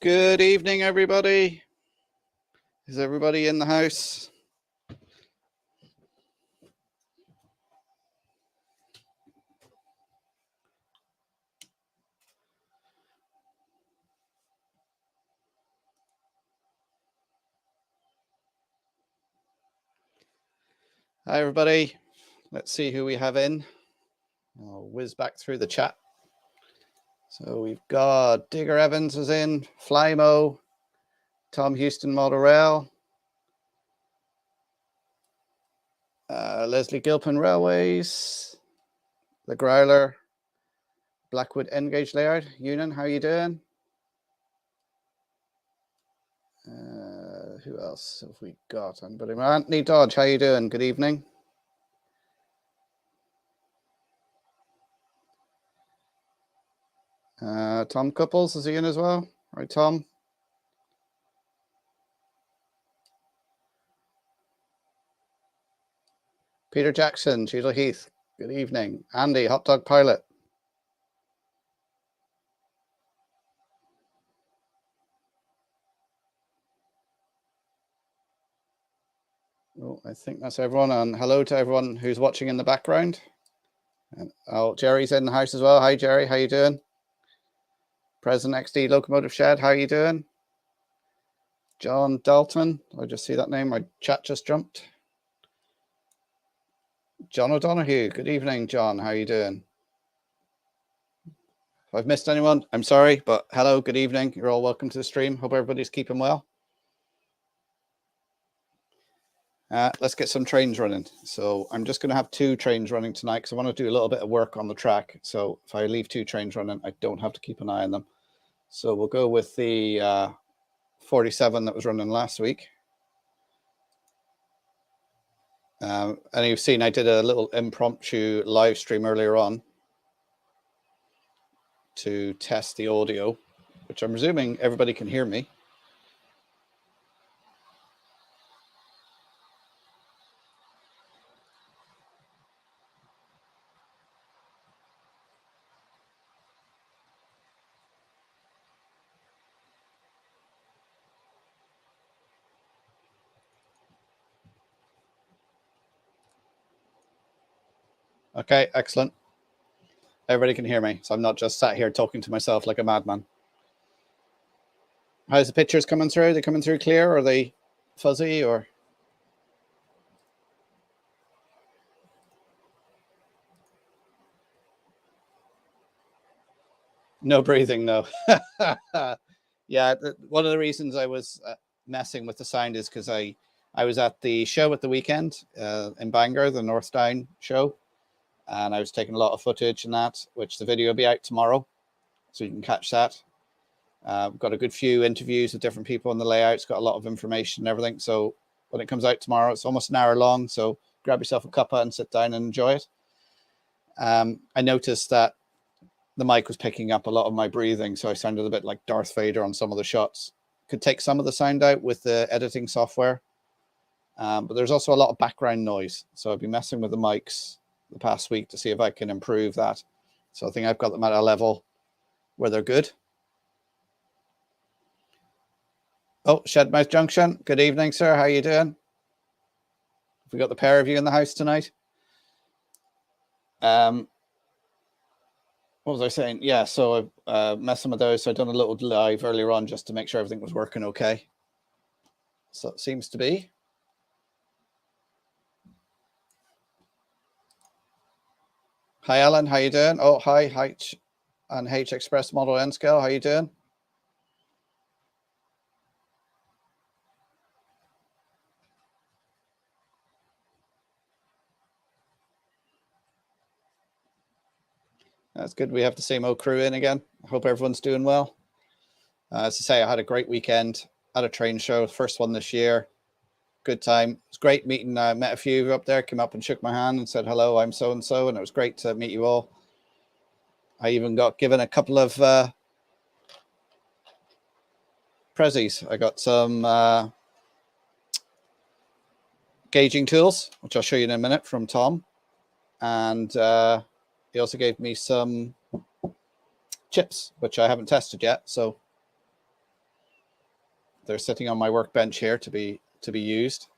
Good evening, everybody. Is everybody in the house? Hi, everybody. Let's see who we have in. I'll whiz back through the chat. So we've got Digger Evans is in, Flymo, Tom Houston Model Rail, Leslie Gilpin Railways, The Growler, Blackwood Engage Layout, Union, how are you doing? Who else have we got? Anybody? Anthony Dodge, how you doing? Good evening. Tom Couples, is he in as well? Right, Tom? Peter Jackson, Cheadle Heath, good evening. Andy, Hot Dog Pilot. Oh, I think that's everyone. And hello to everyone who's watching in the background. And Jerry's in the house as well. Hi, Jerry. How you doing? President XD Locomotive Shed. How are you doing? John Dalton. I just see that name. My chat just jumped. John O'Donoghue. Good evening, John. How are you doing? If I've missed anyone, I'm sorry, but hello, good evening. You're all welcome to the stream. Hope everybody's keeping well. Let's get some trains running. So I'm just going to have 2 trains running tonight because I want to do a little bit of work on the track. So if I leave 2 trains running, I don't have to keep an eye on them. So we'll go with the 47 that was running last week. And you've seen I did a little impromptu live stream earlier on to test the audio, which I'm presuming everybody can hear me. Okay, excellent. Everybody can hear me, so I'm not just sat here talking to myself like a madman. How's the pictures coming through? Are they coming through clear? Or are they fuzzy or? No breathing, no. Yeah, one of the reasons I was messing with the sound is because I was at the show at the weekend in Bangor, the North Down show, and I was taking a lot of footage and that, which the video will be out tomorrow, so you can catch that. Got a good few interviews with different people on the layout. It's got a lot of information and everything. So when it comes out tomorrow, it's almost an hour long. So grab yourself a cuppa and sit down and enjoy it. I noticed that the mic was picking up a lot of my breathing, so I sounded a bit like Darth Vader on some of the shots. Could take some of the sound out with the editing software, but there's also a lot of background noise. So I've been messing with the mics the past week to see if I can improve that. So I think I've got them at a level where they're good. Oh, Shedmouth Junction. Good evening, sir. How are you doing? Have we got the pair of you in the house tonight? What was I saying? Yeah, so messing with those. So I done a little live earlier on just to make sure everything was working okay. So it seems to be. Hi, Alan. How you doing? Oh, hi, H and H Express Model N scale. How you doing? That's good. We have the same old crew in again. I hope everyone's doing well. As I say, I had a great weekend at a train show, first one this year. Good time. It's great meeting. I met a few of you up there, came up and shook my hand and said, hello, I'm so-and-so. And it was great to meet you all. I even got given a couple of prezzies. I got some gauging tools, which I'll show you in a minute, from Tom. And he also gave me some chips, which I haven't tested yet. So they're sitting on my workbench here to be used.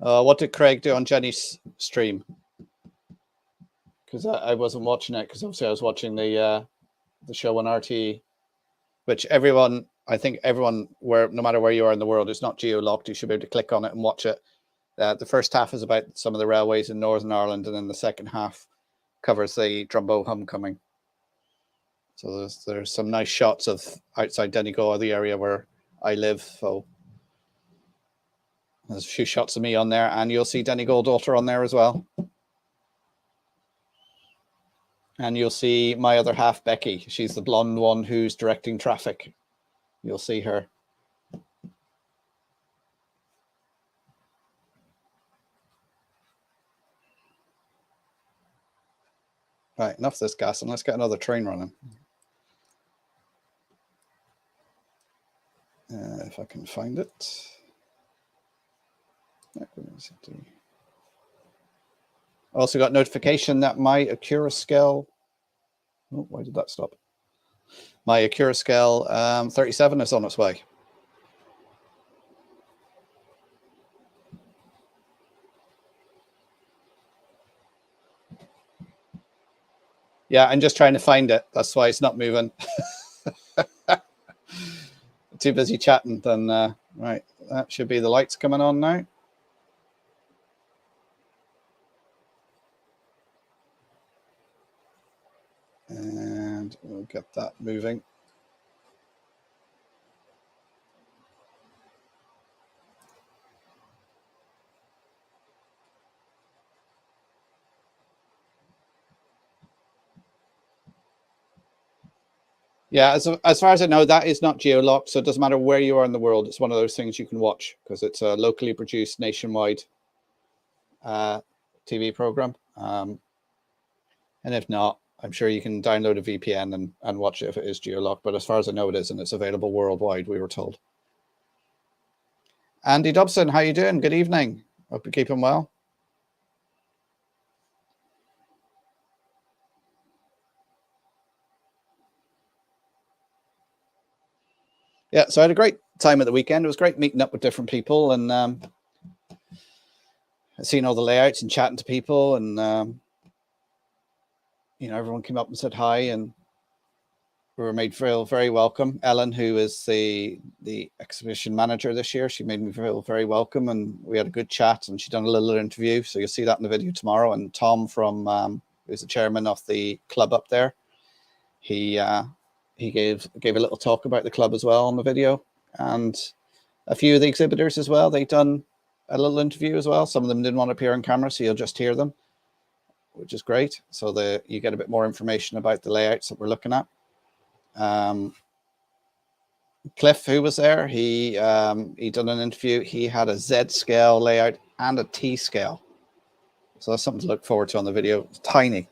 What did Craig do on Jenny's stream? Because I wasn't watching it, because obviously I was watching the show on RTE, which everyone, I think everyone, where no matter where you are in the world, it's not geo-locked. You should be able to click on it and watch it. The first half is about some of the railways in Northern Ireland, and then the second half covers the Drumbo Homecoming. So there's some nice shots of outside Donegal, the area where I live. So there's a few shots of me on there, and you'll see Donegal daughter on there as well. And you'll see my other half, Becky. She's the blonde one who's directing traffic. You'll see her. Right, enough of this gas, and let's get another train running. If I can find it. Also got notification that my Acura scale. Oh, why did that stop? My Acura scale 37 is on its way. Yeah, I'm just trying to find it. That's why it's not moving. Too busy chatting. Then right, that should be the lights coming on now. And we'll get that moving. Yeah, as far as I know, that is not geo-locked, so it doesn't matter where you are in the world. It's one of those things you can watch because it's a locally produced nationwide TV program. And if not, I'm sure you can download a VPN and watch it if it is geo-locked. But as far as I know, it is, and it's available worldwide, we were told. Andy Dobson, how you doing? Good evening. Hope you're keeping well. Yeah, so I had a great time at the weekend. It was great meeting up with different people, and seeing all the layouts and chatting to people, and you know, everyone came up and said hi, and we were made feel very welcome. Ellen, who is the exhibition manager this year, she made me feel very welcome, and we had a good chat, and she done a little interview, so you'll see that in the video tomorrow. And Tom from who's the chairman of the club up there, he gave a little talk about the club as well on the video, and a few of the exhibitors as well. They done a little interview as well. Some of them didn't want to appear on camera, so you'll just hear them, which is great. So you get a bit more information about the layouts that we're looking at. Cliff, who was there, he done an interview. He had a Z scale layout and a T scale, so that's something to look forward to on the video. It's tiny.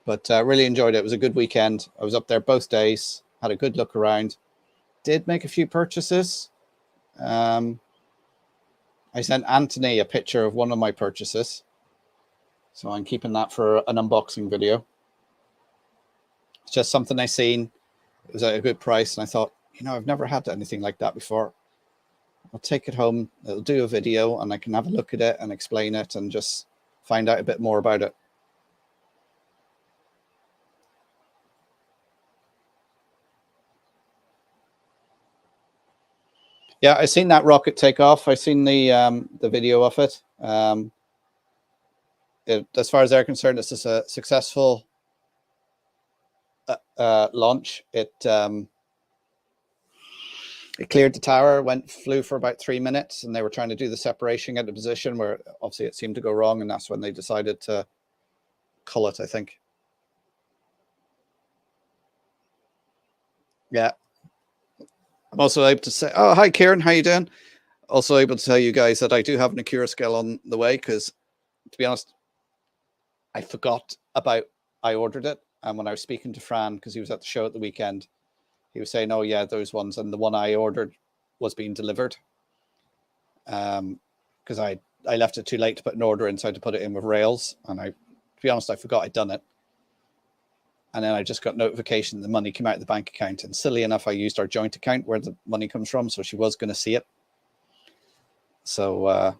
But really enjoyed it. It was a good weekend. I was up there both days, had a good look around, did make a few purchases. I sent Anthony a picture of one of my purchases, so I'm keeping that for an unboxing video. It's just something I seen. It was at a good price, and I thought, you know, I've never had anything like that before. I'll take it home, it'll do a video, and I can have a look at it and explain it and just find out a bit more about it. Yeah, I seen that rocket take off. I seen the video of it. As far as they're concerned, it's just a successful launch. It cleared the tower, flew for about 3 minutes, and they were trying to do the separation at a position where obviously it seemed to go wrong, and that's when they decided to cull it, I think. Yeah. I'm also able to say, oh, hi, Kieran. How you doing? Also able to tell you guys that I do have an Acura scale on the way because, to be honest, I forgot about I ordered it. And when I was speaking to Fran, because he was at the show at the weekend, he was saying, oh, yeah, those ones. And the one I ordered was being delivered. Because I left it too late to put an order in, so I had to put it in with Rails. And to be honest, I forgot I'd done it. And then I just got notification the money came out of the bank account. And silly enough, I used our joint account where the money comes from. So she was going to see it. So,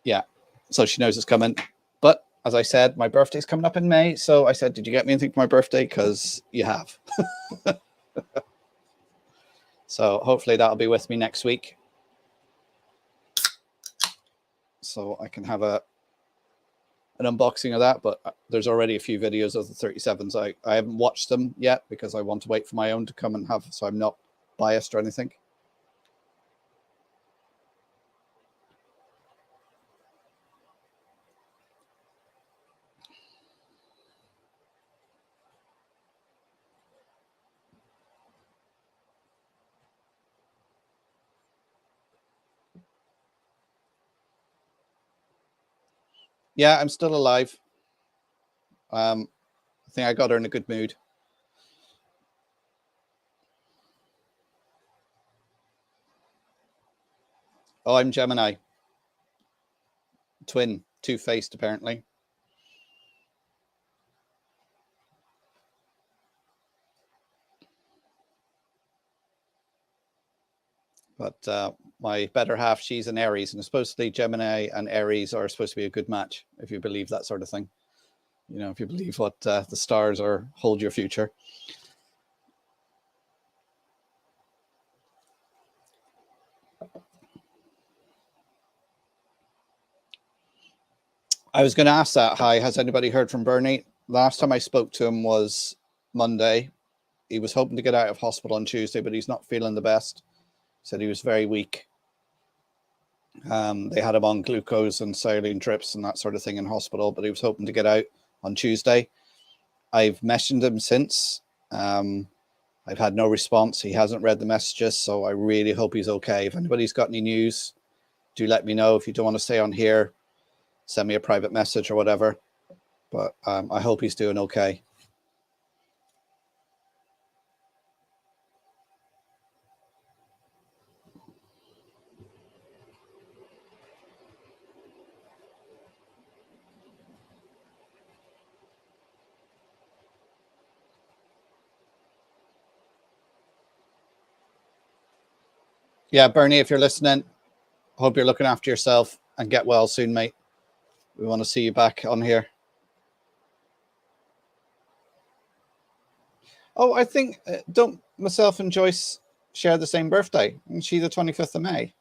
yeah. So she knows it's coming. But as I said, my birthday's coming up in May. So I said, did you get me anything for my birthday? Because you have. So hopefully that'll be with me next week. So I can have an unboxing of that, but there's already a few videos of the 37s. I haven't watched them yet because I want to wait for my own to come and have, so I'm not biased or anything. Yeah, I'm still alive. I think I got her in a good mood. Oh, I'm Gemini. Twin, two-faced apparently. But my better half, she's an Aries, and supposedly Gemini and Aries are supposed to be a good match, if you believe that sort of thing. You know, if you believe what the stars are hold your future. I was going to ask that. Hi, has anybody heard from Bernie? Last time I spoke to him was Monday. He was hoping to get out of hospital on Tuesday, but he's not feeling the best. Said he was very weak. They had him on glucose and saline drips and that sort of thing in hospital, but he was hoping to get out on Tuesday. I've messaged him since. I've had no response. He hasn't read the messages, so I really hope he's okay. If anybody's got any news, do let me know. If you don't want to stay on here, send me a private message or whatever. But I hope he's doing okay. Yeah, Bernie, if you're listening, hope you're looking after yourself and get well soon, mate. We want to see you back on here. Oh, I think, don't myself and Joyce share the same birthday? And she's the 25th of May.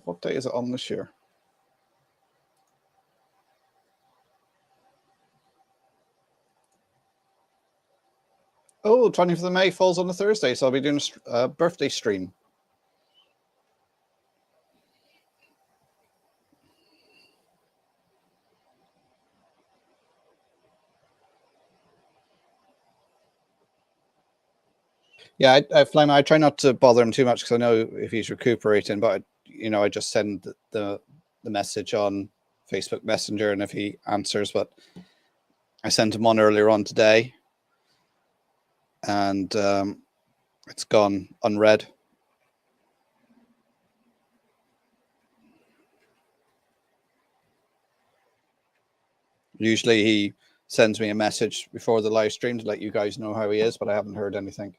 What day is it on this year? Oh, 20th of May falls on a Thursday, so I'll be doing a birthday stream. Yeah, I try not to bother him too much because I know if he's recuperating, but I just send the message on Facebook Messenger, and if he answers, but I sent him one earlier on today, and it's gone unread. Usually he sends me a message before the live stream to let you guys know how he is, but I haven't heard anything.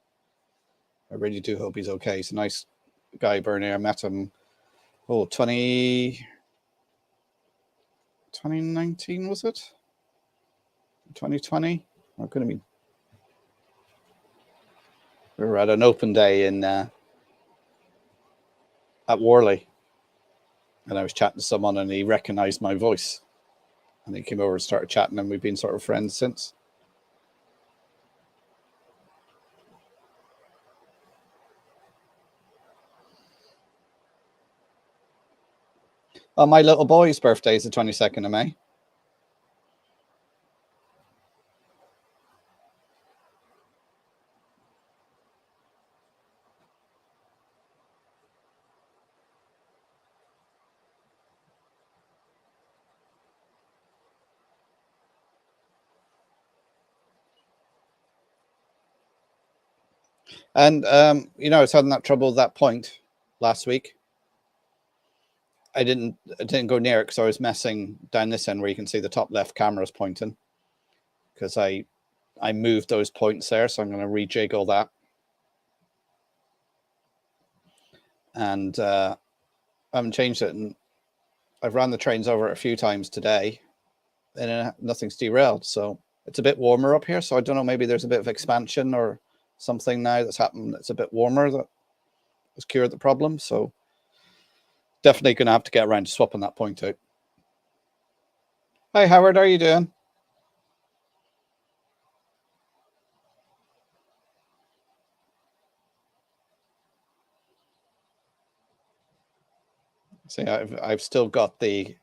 I really do hope he's okay. He's a nice guy, Bernie. I met him, 2019, was it? 2020? I'm going to be. We were at an open day in at Worley, and I was chatting to someone, and he recognized my voice, and he came over and started chatting, and we've been sort of friends since. Oh, my little boy's birthday is the 22nd of May. And, you know, I was having that trouble with that point last week. I didn't go near it because I was messing down this end where you can see the top left camera's pointing, because I moved those points there. So I'm going to rejiggle that. And I haven't changed it. And I've ran the trains over it a few times today, and nothing's derailed. So it's a bit warmer up here. So I don't know, maybe there's a bit of expansion or something now that's happened that's a bit warmer that has cured the problem. So definitely going to have to get around to swapping that point out. Hi, Howard. How are you doing? See, I've still got the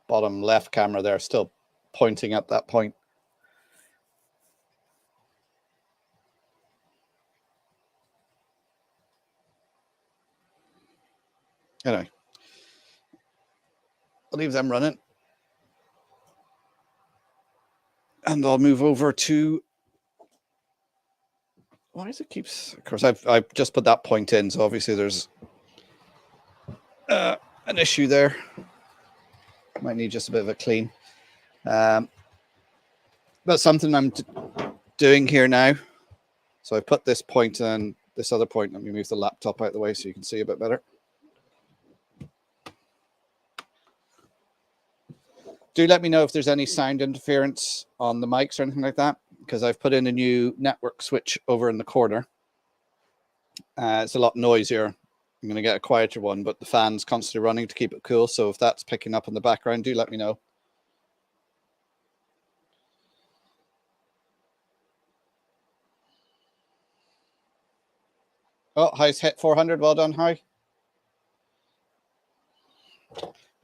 bottom left camera there still pointing at that point. Anyway, I'll leave them running. And I'll move over to, why does it keeps, of course, I've just put that point in. So obviously there's an issue there. Might need just a bit of a clean. But something I'm doing here now. So I put this point and this other point. Let me move the laptop out of the way so you can see a bit better. Do let me know if there's any sound interference on the mics or anything like that, because I've put in a new network switch over in the corner. It's a lot noisier. I'm going to get a quieter one, but the fan's constantly running to keep it cool. So if that's picking up in the background, do let me know. Oh, high's hit 400. Well done, High.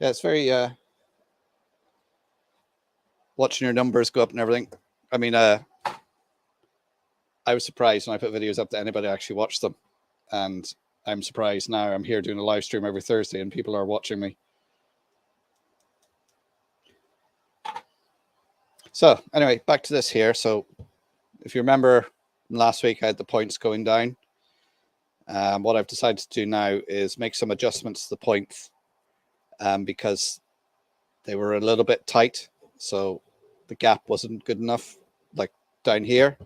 Yeah, it's very... watching your numbers go up and everything. I mean, I was surprised when I put videos up that anybody actually watched them. And I'm surprised now. I'm here doing a live stream every Thursday and people are watching me. So anyway, back to this here. So if you remember last week, I had the points going down. What I've decided to do now is make some adjustments to the points because they were a little bit tight. So the gap wasn't good enough. Like down here,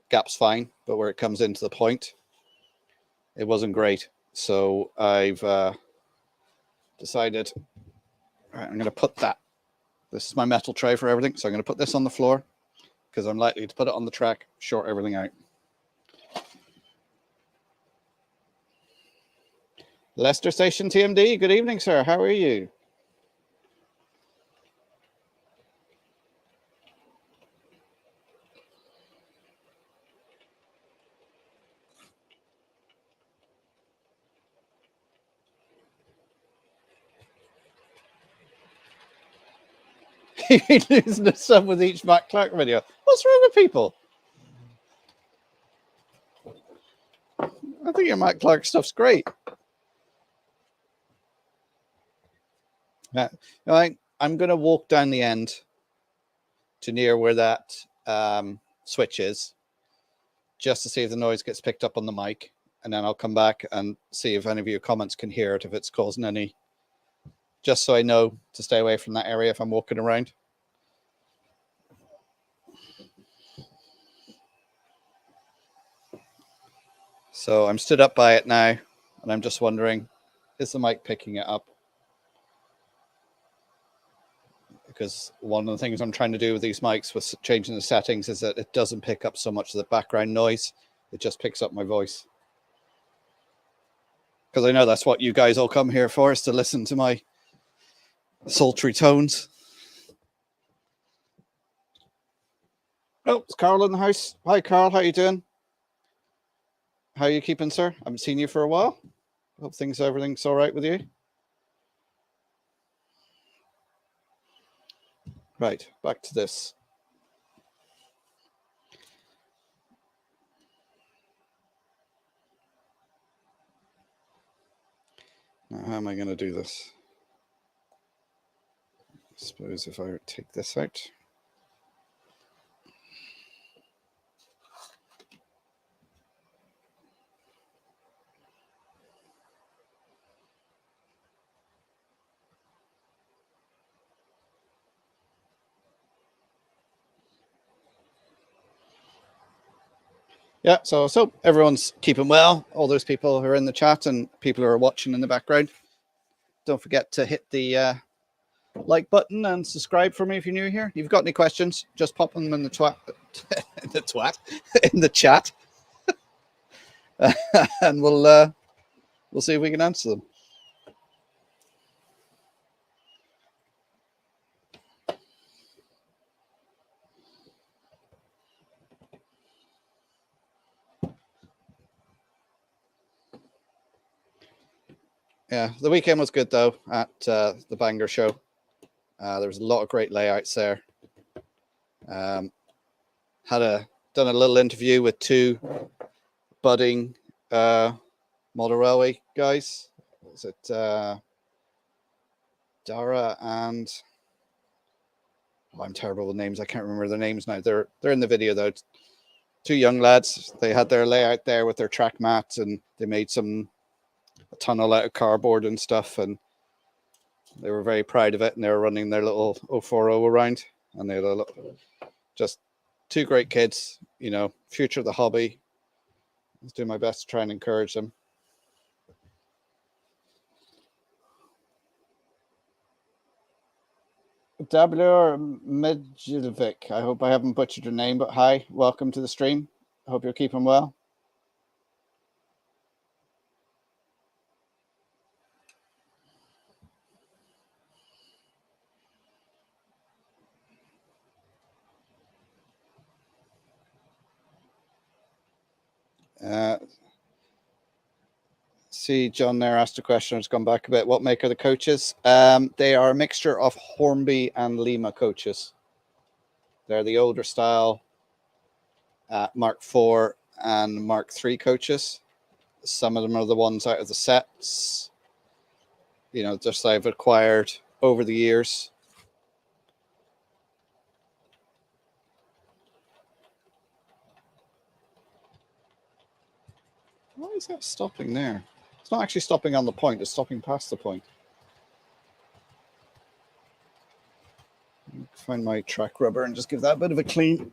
gap's fine, but where it comes into the point, it wasn't great. So I've decided, all right, I'm going to put that. This is my metal tray for everything. So I'm going to put this on the floor because I'm likely to put it on the track, short everything out. Leicester Station TMD, good evening, sir. How are you? You're losing the sub with each Matt Clark video. What's wrong with people? I think your Matt Clark stuff's great. Yeah, I'm going to walk down the end to near where that switch is, just to see if the noise gets picked up on the mic, and then I'll come back and see if any of your comments can hear it, if it's causing any, just so I know to stay away from that area if I'm walking around. So I'm stood up by it now, and I'm just wondering, is the mic picking it up? Because one of the things I'm trying to do with these mics with changing the settings is that it doesn't pick up so much of the background noise. It just picks up my voice. because I know that's what you guys all come here for, is to listen to my sultry tones. Oh, it's Carl in the house. Hi, Carl. How you doing? How are you keeping, sir? I haven't seen you for a while. Hope everything's all right with you. Right, back to this. Now, how am I going to do this? I suppose if I take this out. Yeah, so everyone's keeping well. All those people who are in the chat and people who are watching in the background. Don't forget to hit the like button and subscribe for me if you're new here. If you've got any questions, just pop them in the in the chat, and we'll see if we can answer them. Yeah, the weekend was good though at the Bangor show. There was a lot of great layouts there. Done a little interview with two budding model railway guys. Was it Dara and I'm terrible with names. I can't remember their names now. They're in the video though. Two young lads. They had their layout there with their track mats, and they made a tunnel out of cardboard and stuff, and they were very proud of it. And they were running their little 040 around, and they had just two great kids. You know, future of the hobby. I was doing my best to try and encourage them. Dabler Medjevic. I hope I haven't butchered your name, but hi, welcome to the stream. I hope you're keeping well. See, John there asked a question. It's gone back a bit. What make are the coaches? They are a mixture of Hornby and Lima coaches. They're the older style Mark IV and Mark III coaches. Some of them are the ones out of the sets, you know, just I've acquired over the years. Why is that stopping there? It's not actually stopping on the point, it's stopping past the point. Find my track rubber and just give that a bit of a clean.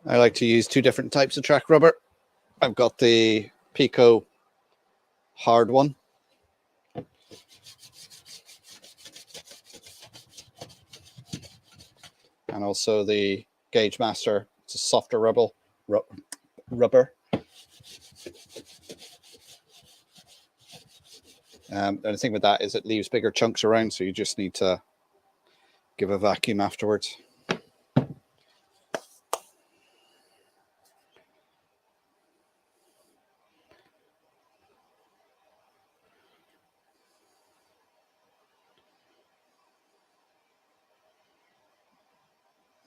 I like to use two different types of track rubber. I've got the Pico hard one. And also the Gauge Master. It's a softer rubber. The only thing with that is it leaves bigger chunks around, so you just need to give a vacuum afterwards.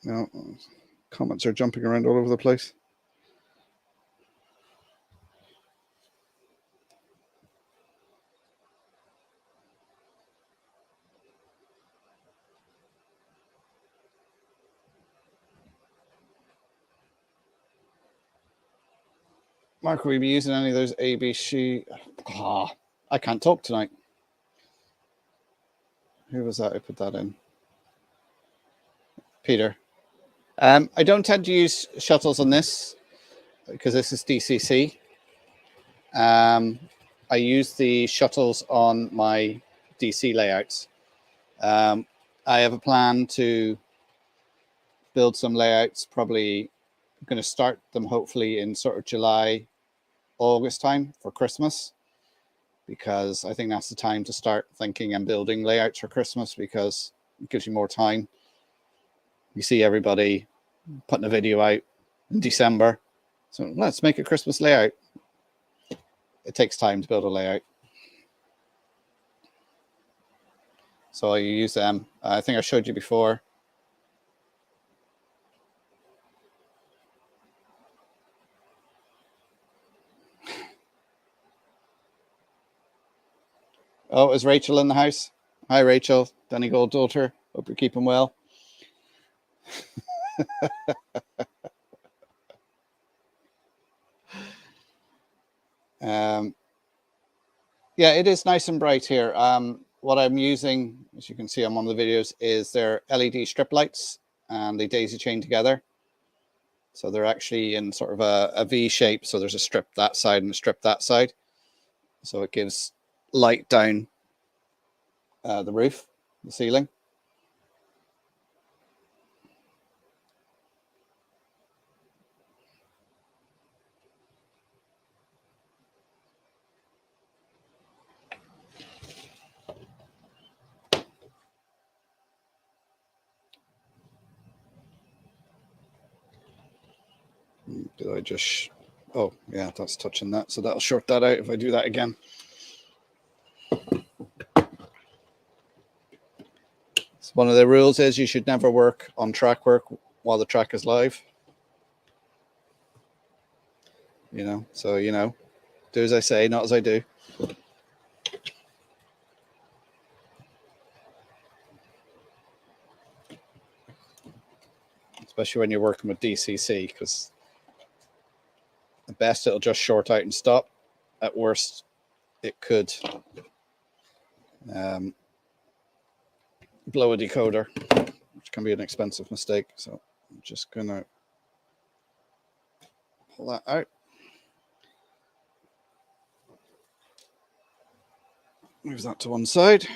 No, comments are jumping around all over the place. Mark, will we be using any of those ABC? I can't talk tonight. Who was that? I put that in. Peter. I don't tend to use shuttles on this because this is DCC. I use the shuttles on my DC layouts. I have a plan to build some layouts, probably going to start them hopefully in sort of July, August time for Christmas, because I think that's the time to start thinking and building layouts for Christmas, because it gives you more time. You see everybody putting a video out in December, so let's make a Christmas layout. It takes time to build a layout. So I use them. I think I showed you before. Oh, is Rachel in the house? Hi, Rachel, Donegal daughter. Hope you're keeping well. Yeah, it is nice and bright here. What I'm using, as you can see on one of the videos, is their LED strip lights, and they daisy chain together. So they're actually in sort of a V shape. So there's a strip that side and a strip that side. So it gives light down the roof, the ceiling. Did I just... Oh, yeah, that's touching that. So that'll short that out if I do that again. So one of the rules is you should never work on track work while the track is live. You know, so, you know, do as I say, not as I do. Especially when you're working with DCC, because at best it'll just short out and stop. At worst, it could blow a decoder, which can be an expensive mistake. So I'm just gonna pull that out. Move that to one side.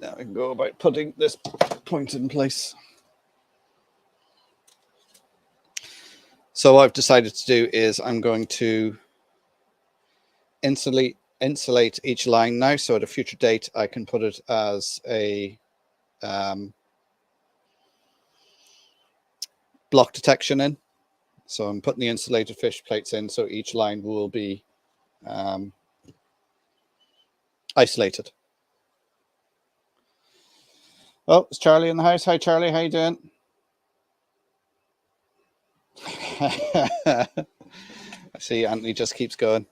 Now I can go about putting this point in place. So what I've decided to do is I'm going to insulate each line now, so at a future date I can put it as a block detection in. So I'm putting the insulated fish plates in, so each line will be isolated. Oh, it's Charlie in the house. Hi, Charlie. How you doing? I see Anthony just keeps going.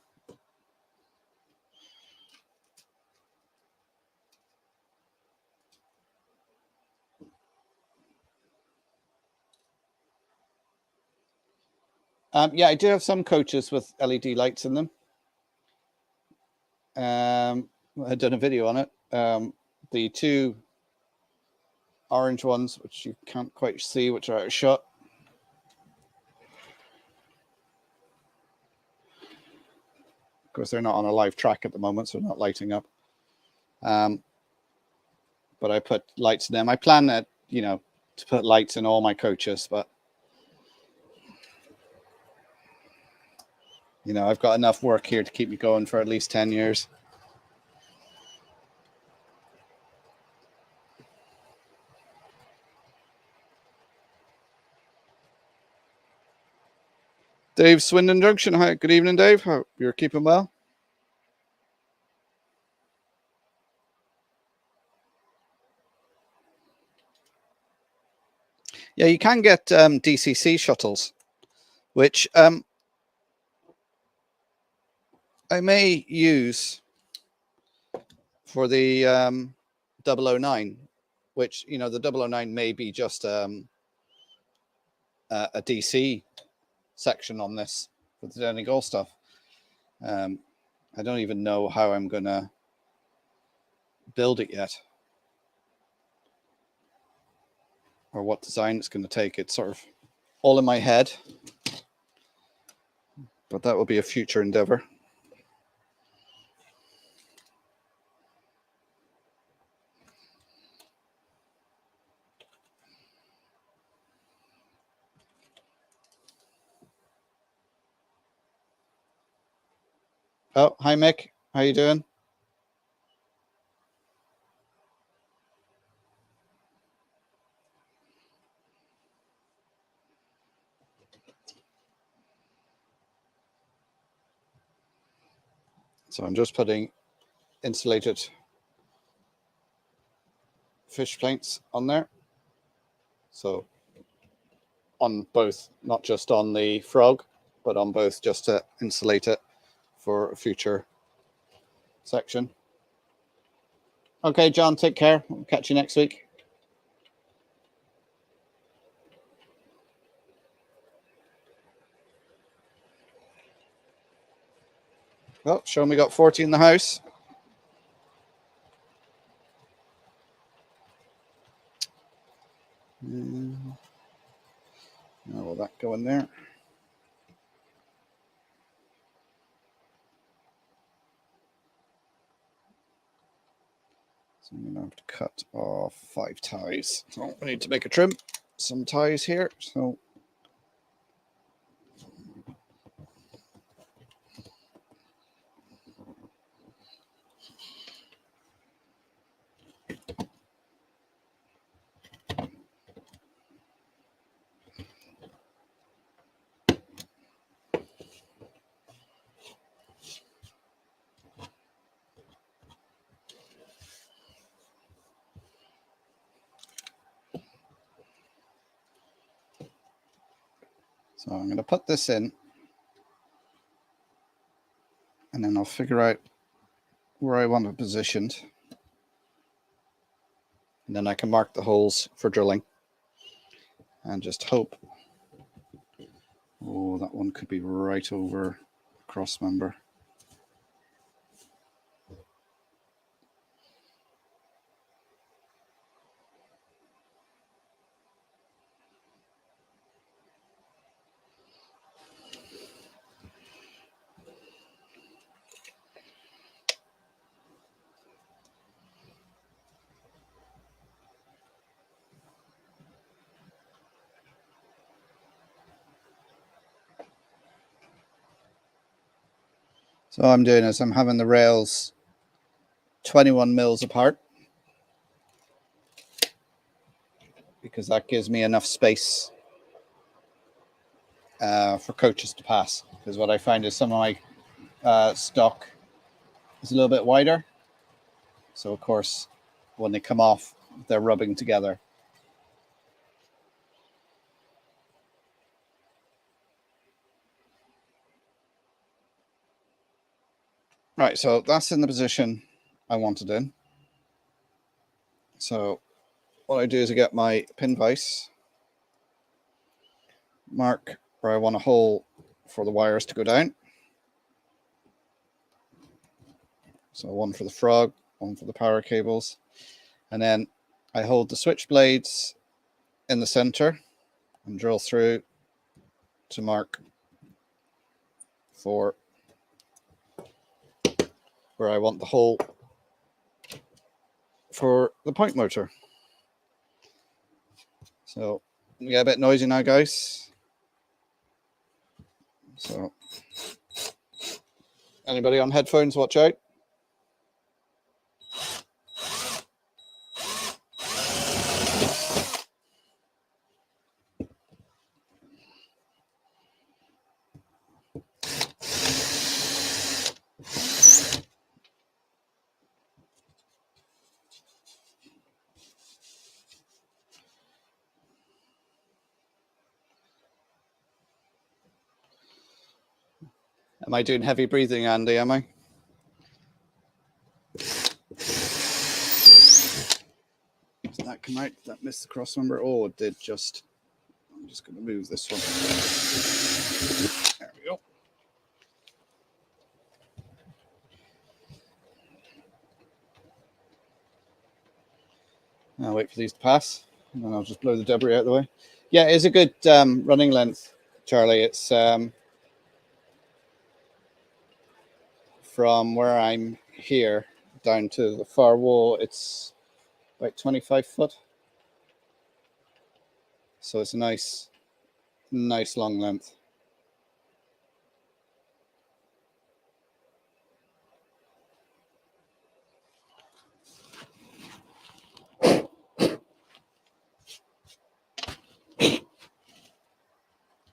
Yeah, I do have some coaches with LED lights in them. I've done a video on it. The two orange ones, which you can't quite see, which are out of shot. Of course, they're not on a live track at the moment, so they're not lighting up. But I put lights in them. I plan that, you know, to put lights in all my coaches, but you know, I've got enough work here to keep me going for at least 10 years. Dave, Swindon Junction. Hi, good evening, Dave. Hope you're keeping well. Yeah, you can get DCC shuttles, which I may use for the 009, which, you know, the 009 may be just a DC section on this for the Donegal stuff. I don't even know how I'm gonna build it yet, or what design it's going to take. It's sort of all in my head, but that will be a future endeavor. Oh, hi Mick, how you doing? So I'm just putting insulated fish plates on there. So on both, not just on the frog, but on both, just to insulate it for a future section. Okay, John, take care. We'll catch you next week. Well, Sean, we got 40 in the house. Now will that go in there? So I'm going to have to cut off 5 ties. So I need to make a trim. Some ties here. So I'm going to put this in, and then I'll figure out where I want it positioned. And then I can mark the holes for drilling and just hope. Oh, that one could be right over the cross member. So all I'm doing is I'm having the rails 21 mils apart, because that gives me enough space for coaches to pass. Because what I find is some of my stock is a little bit wider. So of course, when they come off, they're rubbing together. Right, so that's in the position I want it in. So what I do is I get my pin vise, mark where I want a hole for the wires to go down. So one for the frog, one for the power cables. And then I hold the switch blades in the center and drill through to mark for where I want the hole for the point motor. So we get a bit noisy now, guys. So anybody on headphones, watch out. Am I doing heavy breathing, Andy? Am I? Did that come out? Did that miss the cross member? Oh, it did just. I'm just going to move this one. There we go. I'll wait for these to pass, and then I'll just blow the debris out of the way. Yeah, it's a good running length, Charlie. It's from where I'm here down to the far wall, it's about 25 foot. So it's a nice long length.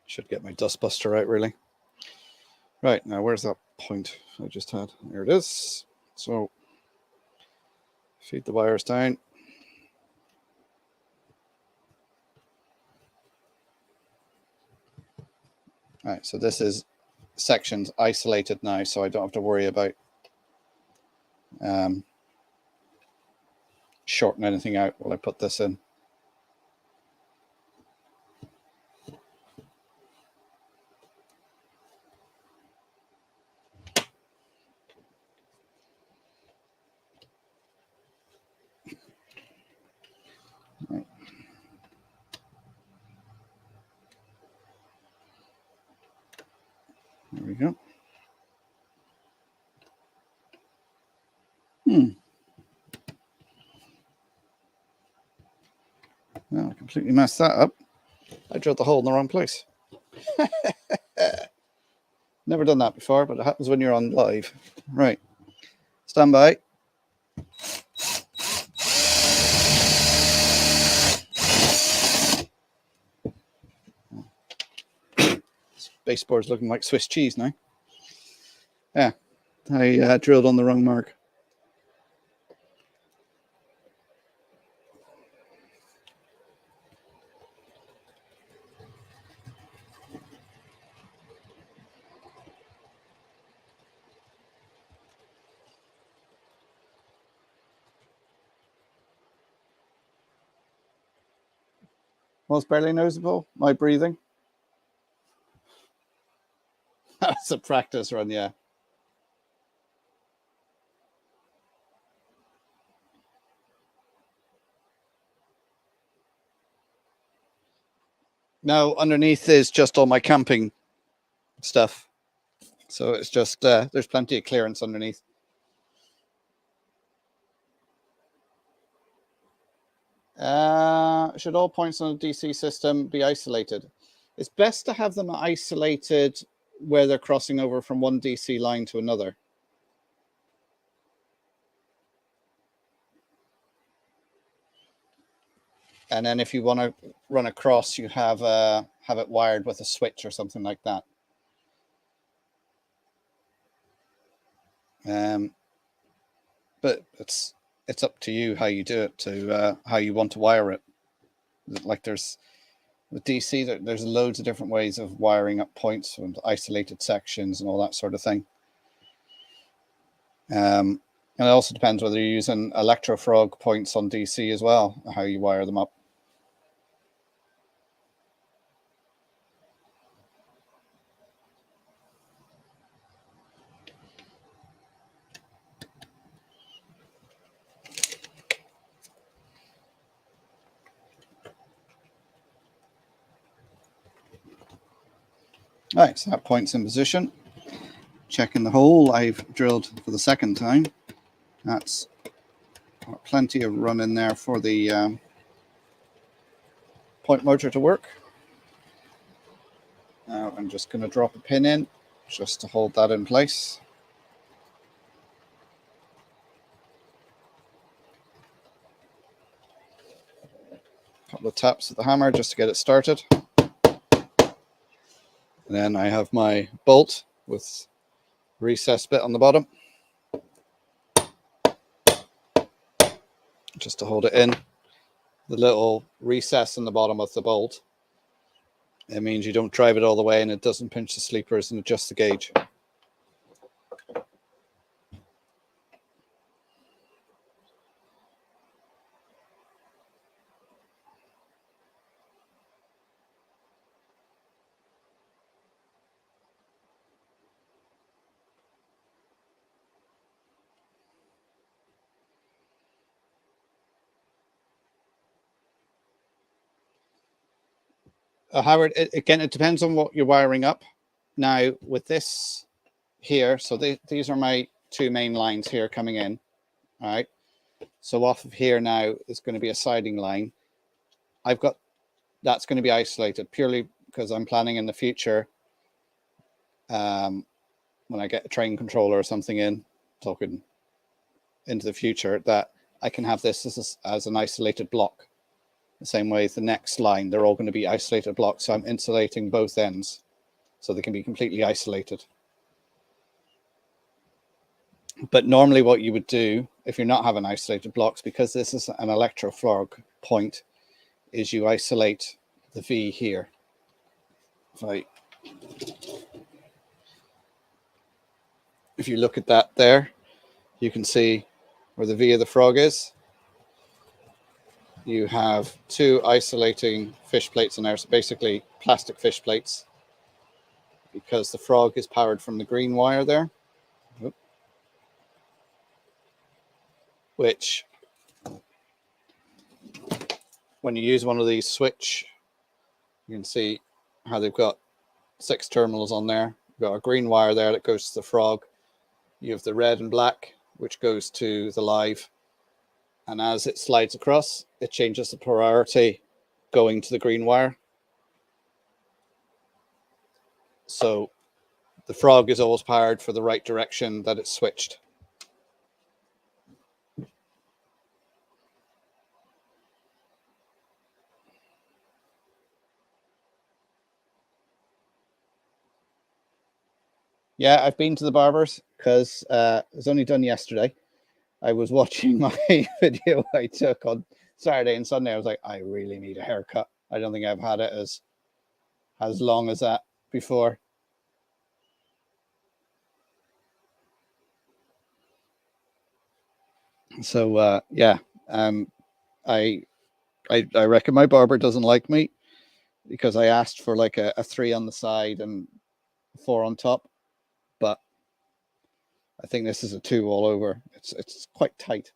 Should get my dustbuster out, really. Right, now where's that point I just had? There it is. So feed the wires down. All right, so this is sections isolated now, so I don't have to worry about shorting anything out while I put this in. Right. There we go. Well, I completely messed that up. I drilled the hole in the wrong place. Never done that before, but it happens when you're on live. Right. Stand by. This baseboard's looking like Swiss cheese now. Yeah, I drilled on the wrong mark. Was barely noticeable. My breathing. That's a practice run, yeah. Now underneath is just all my camping stuff. So it's just, there's plenty of clearance underneath. Should all points on a DC system be isolated? It's best to have them isolated where they're crossing over from one DC line to another. And then if you want to run across, you have it wired with a switch or something like that. But it's up to you how you do it, to how you want to wire it. Like there's with DC, there's loads of different ways of wiring up points and isolated sections and all that sort of thing. And it also depends whether you're using electrofrog points on DC as well, how you wire them up. All right, so that point's in position. Checking the hole I've drilled for the second time. That's got plenty of run in there for the point motor to work. Now I'm just going to drop a pin in just to hold that in place. A couple of taps of the hammer just to get it started. And then I have my bolt with recessed bit on the bottom, just to hold it in. The little recess in the bottom of the bolt, it means you don't drive it all the way and it doesn't pinch the sleepers and adjust the gauge. Howard, again, it depends on what you're wiring up. Now, with this here, so these are my two main lines here coming in. All right. So off of here now is going to be a siding line. I've got, that's going to be isolated purely because I'm planning in the future, when I get a train controller or something in, talking into the future, that I can have this as an isolated block. The same way as the next line, they're all going to be isolated blocks. So I'm insulating both ends so they can be completely isolated. But normally what you would do if you're not having isolated blocks, because this is an electrofrog point, is you isolate the V here. If you look at that there, you can see where the V of the frog is. You have two isolating fish plates in there, so basically plastic fish plates, because the frog is powered from the green wire there, which when you use one of these switch, you can see how they've got 6 terminals on there. You've got a green wire there that goes to the frog. You have the red and black, which goes to the live. And as it slides across, it changes the polarity going to the green wire. So the frog is always powered for the right direction that it's switched. Yeah, I've been to the barbers because it was only done yesterday. I was watching my video I took on Saturday and Sunday. I was like, I really need a haircut. I don't think I've had it as long as that before. So yeah, I reckon my barber doesn't like me because I asked for like a 3 on the side and 4 on top, but I think this is a 2 all over. It's quite tight.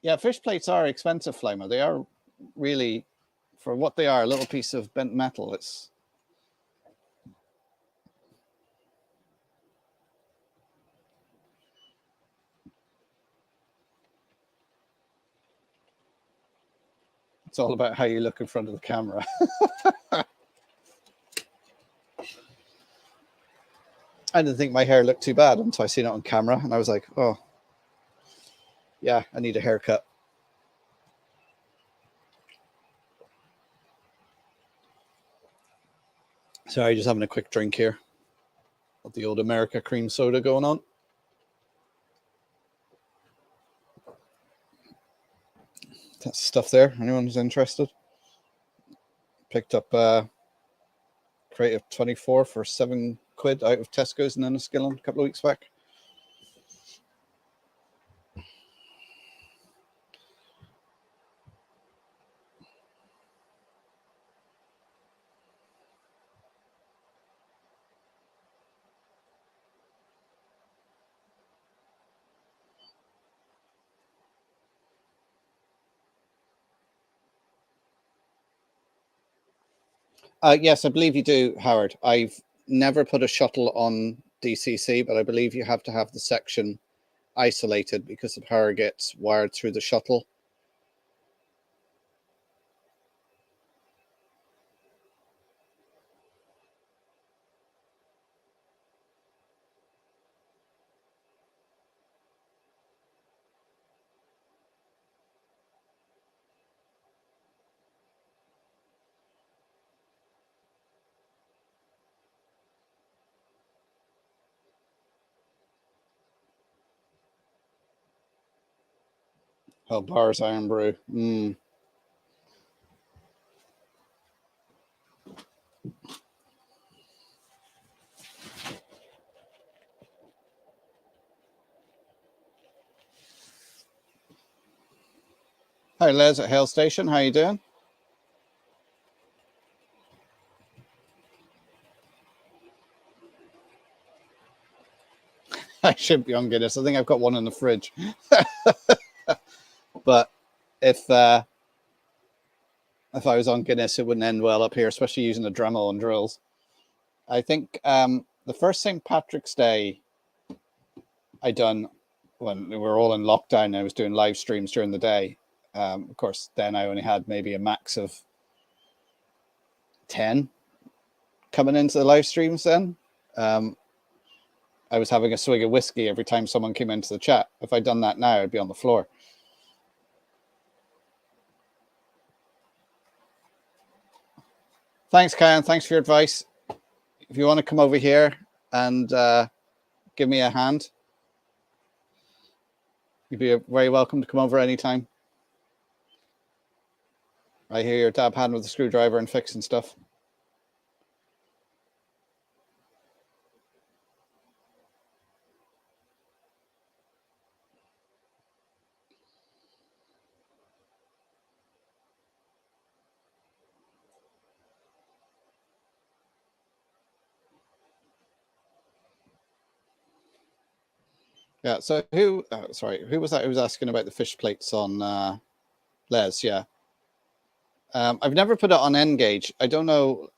Yeah, fish plates are expensive, Flamer. They are really, for what they are, a little piece of bent metal. It's all about how you look in front of the camera. I didn't think my hair looked too bad until I seen it on camera, and I was like, oh, yeah, I need a haircut. Sorry, just having a quick drink here. Got the old America cream soda going on. That's stuff there. Anyone who's interested? Picked up a crate of 24 for £7 out of Tesco's and Enniskillen a couple of weeks back. Yes, I believe you do, Howard. I've never put a shuttle on DCC, but I believe you have to have the section isolated because the power gets wired through the shuttle. Oh, bars iron brew. Hi, Les at Hale Station. How you doing? I should be on Guinness. I think I've got one in the fridge. But if I was on Guinness, it wouldn't end well up here, especially using the Dremel and drills. I think the first St. Patrick's Day I done when we were all in lockdown, I was doing live streams during the day. Of course, then I only had maybe a max of 10 coming into the live streams then. I was having a swig of whiskey every time someone came into the chat. If I'd done that now, I'd be on the floor. Thanks, Karen. Thanks for your advice. If you want to come over here and give me a hand, you'd be very welcome to come over anytime. I hear your dab hand with the screwdriver and fixing stuff. Yeah, so who was that who was asking about the fish plates on Les? Yeah. I've never put it on N-Gauge. I don't know.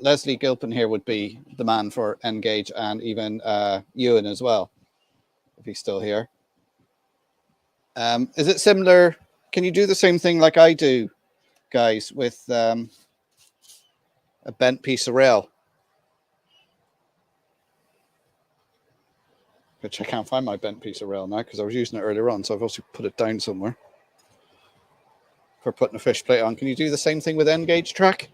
Leslie Gilpin here would be the man for N-Gauge, and even Ewan as well, if he's still here. Is it similar? Can you do the same thing like I do, guys, with a bent piece of rail? Which I can't find my bent piece of rail now because I was using it earlier on, so I've also put it down somewhere for putting a fish plate on. Can you do the same thing with N-Gauge track?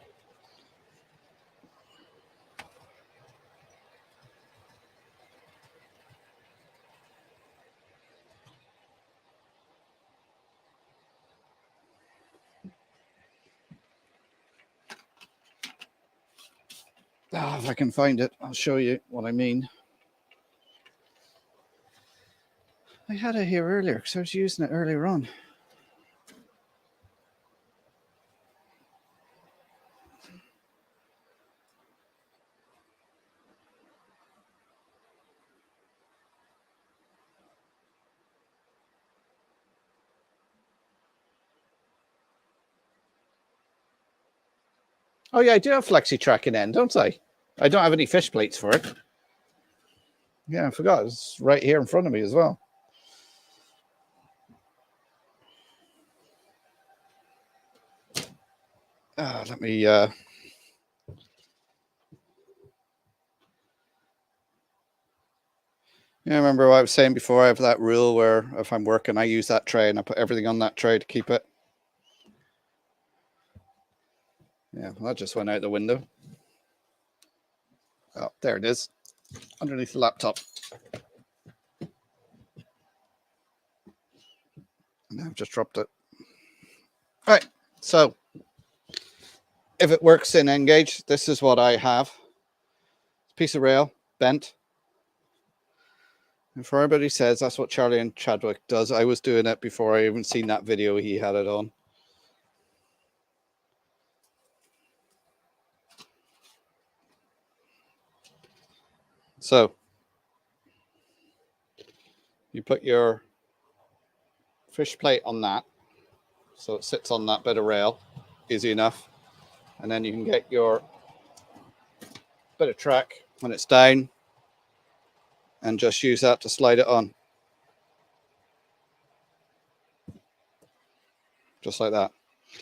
If I can find it, I'll show you what I mean. I had it here earlier because I was using it earlier on. Oh yeah, I do have flexi track in end, don't I? I don't have any fish plates for it. Yeah, I forgot. It's right here in front of me as well. Let me yeah, remember what I was saying before? I have that rule where if I'm working, I use that tray and I put everything on that tray to keep it. Yeah, well, that just went out the window. Oh, there it is, underneath the laptop. And I've just dropped it. All right, so if it works in N-Gauge, this is what I have. Piece of rail, bent. And for everybody says that's what Charlie and Chadwick does, I was doing it before I even seen that video he had it on. So you put your fish plate on that, so it sits on that bit of rail, easy enough. And then you can get your bit of track when it's down and just use that to slide it on. Just like that.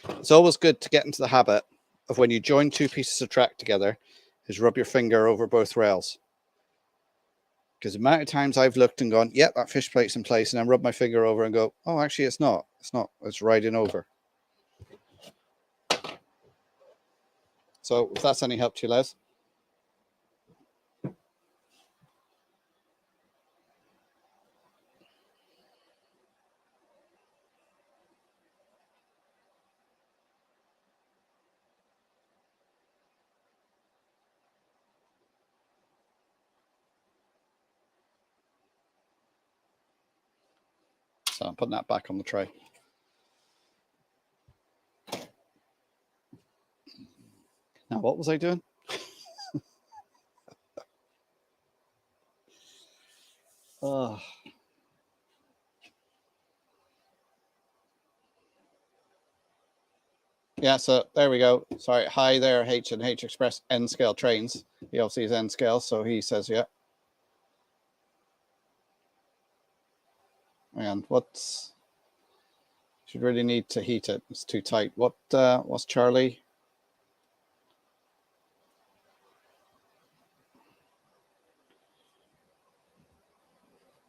It's always good to get into the habit of when you join two pieces of track together is rub your finger over both rails. Because the amount of times I've looked and gone, yeah, that fish plate's in place, and then rub my finger over and go, oh, actually it's not. It's not. It's riding over. So if that's any help to you, Les. So I'm putting that back on the tray. Now, what was I doing? Oh. Yeah, so there we go. Sorry, hi there, H and H Express N scale trains. He obviously is N scale, so he says, yeah. And what's should really need to heat it. It's too tight. What's Charlie?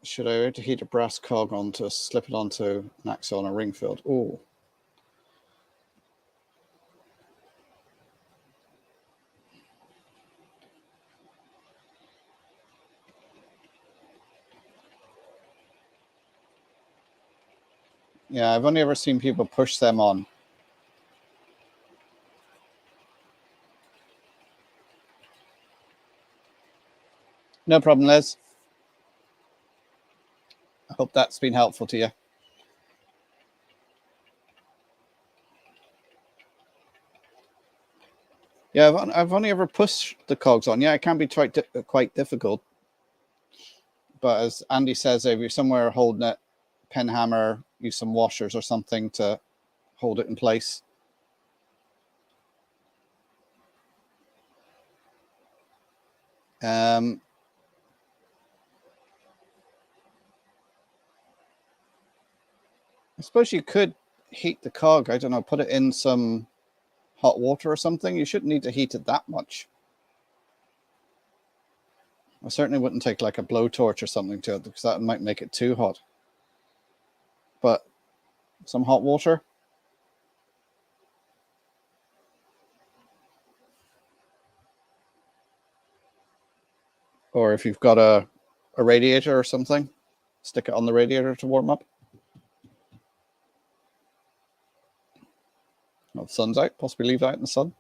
Should I wait to heat a brass cog onto slip it onto an axle on a ring field? Oh. Yeah, I've only ever seen people push them on. No problem, Liz. I hope that's been helpful to you. Yeah, I've only ever pushed the cogs on. Yeah, it can be quite difficult. But as Andy says, if you're somewhere holding it, pen hammer, use some washers or something to hold it in place. I suppose you could heat the cog. I don't know, put it in some hot water or something. You shouldn't need to heat it that much. I certainly wouldn't take like a blowtorch or something to it because that might make it too hot. But some hot water. Or if you've got a radiator or something, stick it on the radiator to warm up. Well, the sun's out, possibly leave that in the sun.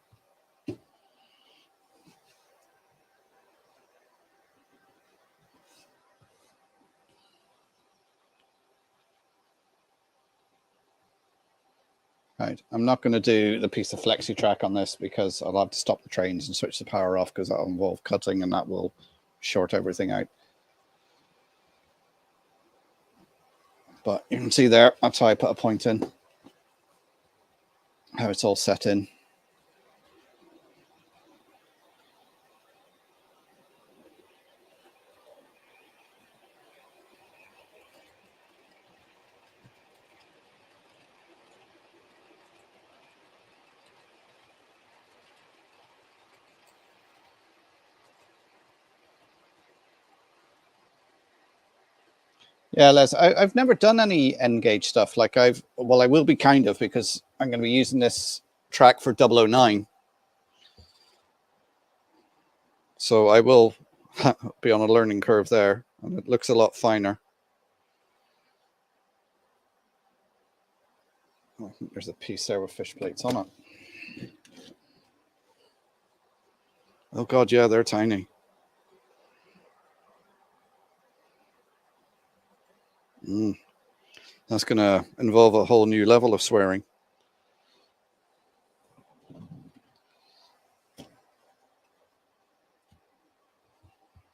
Right, I'm not going to do the piece of flexi track on this because I'll have to stop the trains and switch the power off because that'll involve cutting and that will short everything out. But you can see there, that's how I put a point in, how it's all set in. Yeah, Les, I've never done any N gauge stuff. Like I will be kind of because I'm going to be using this track for 009. So I will be on a learning curve there, and it looks a lot finer. Oh, there's a piece there with fish plates on it. Oh God, yeah, they're tiny. That's going to involve a whole new level of swearing.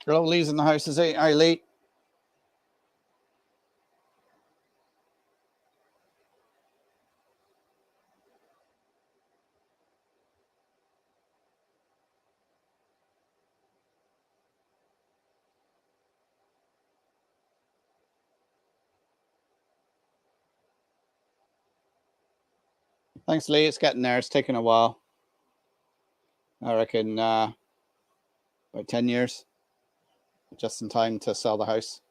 Hello, Lee's in the house. Is it? Hi, Lee. Thanks, Lee. It's getting there. It's taking a while. I reckon about 10 years, just in time to sell the house.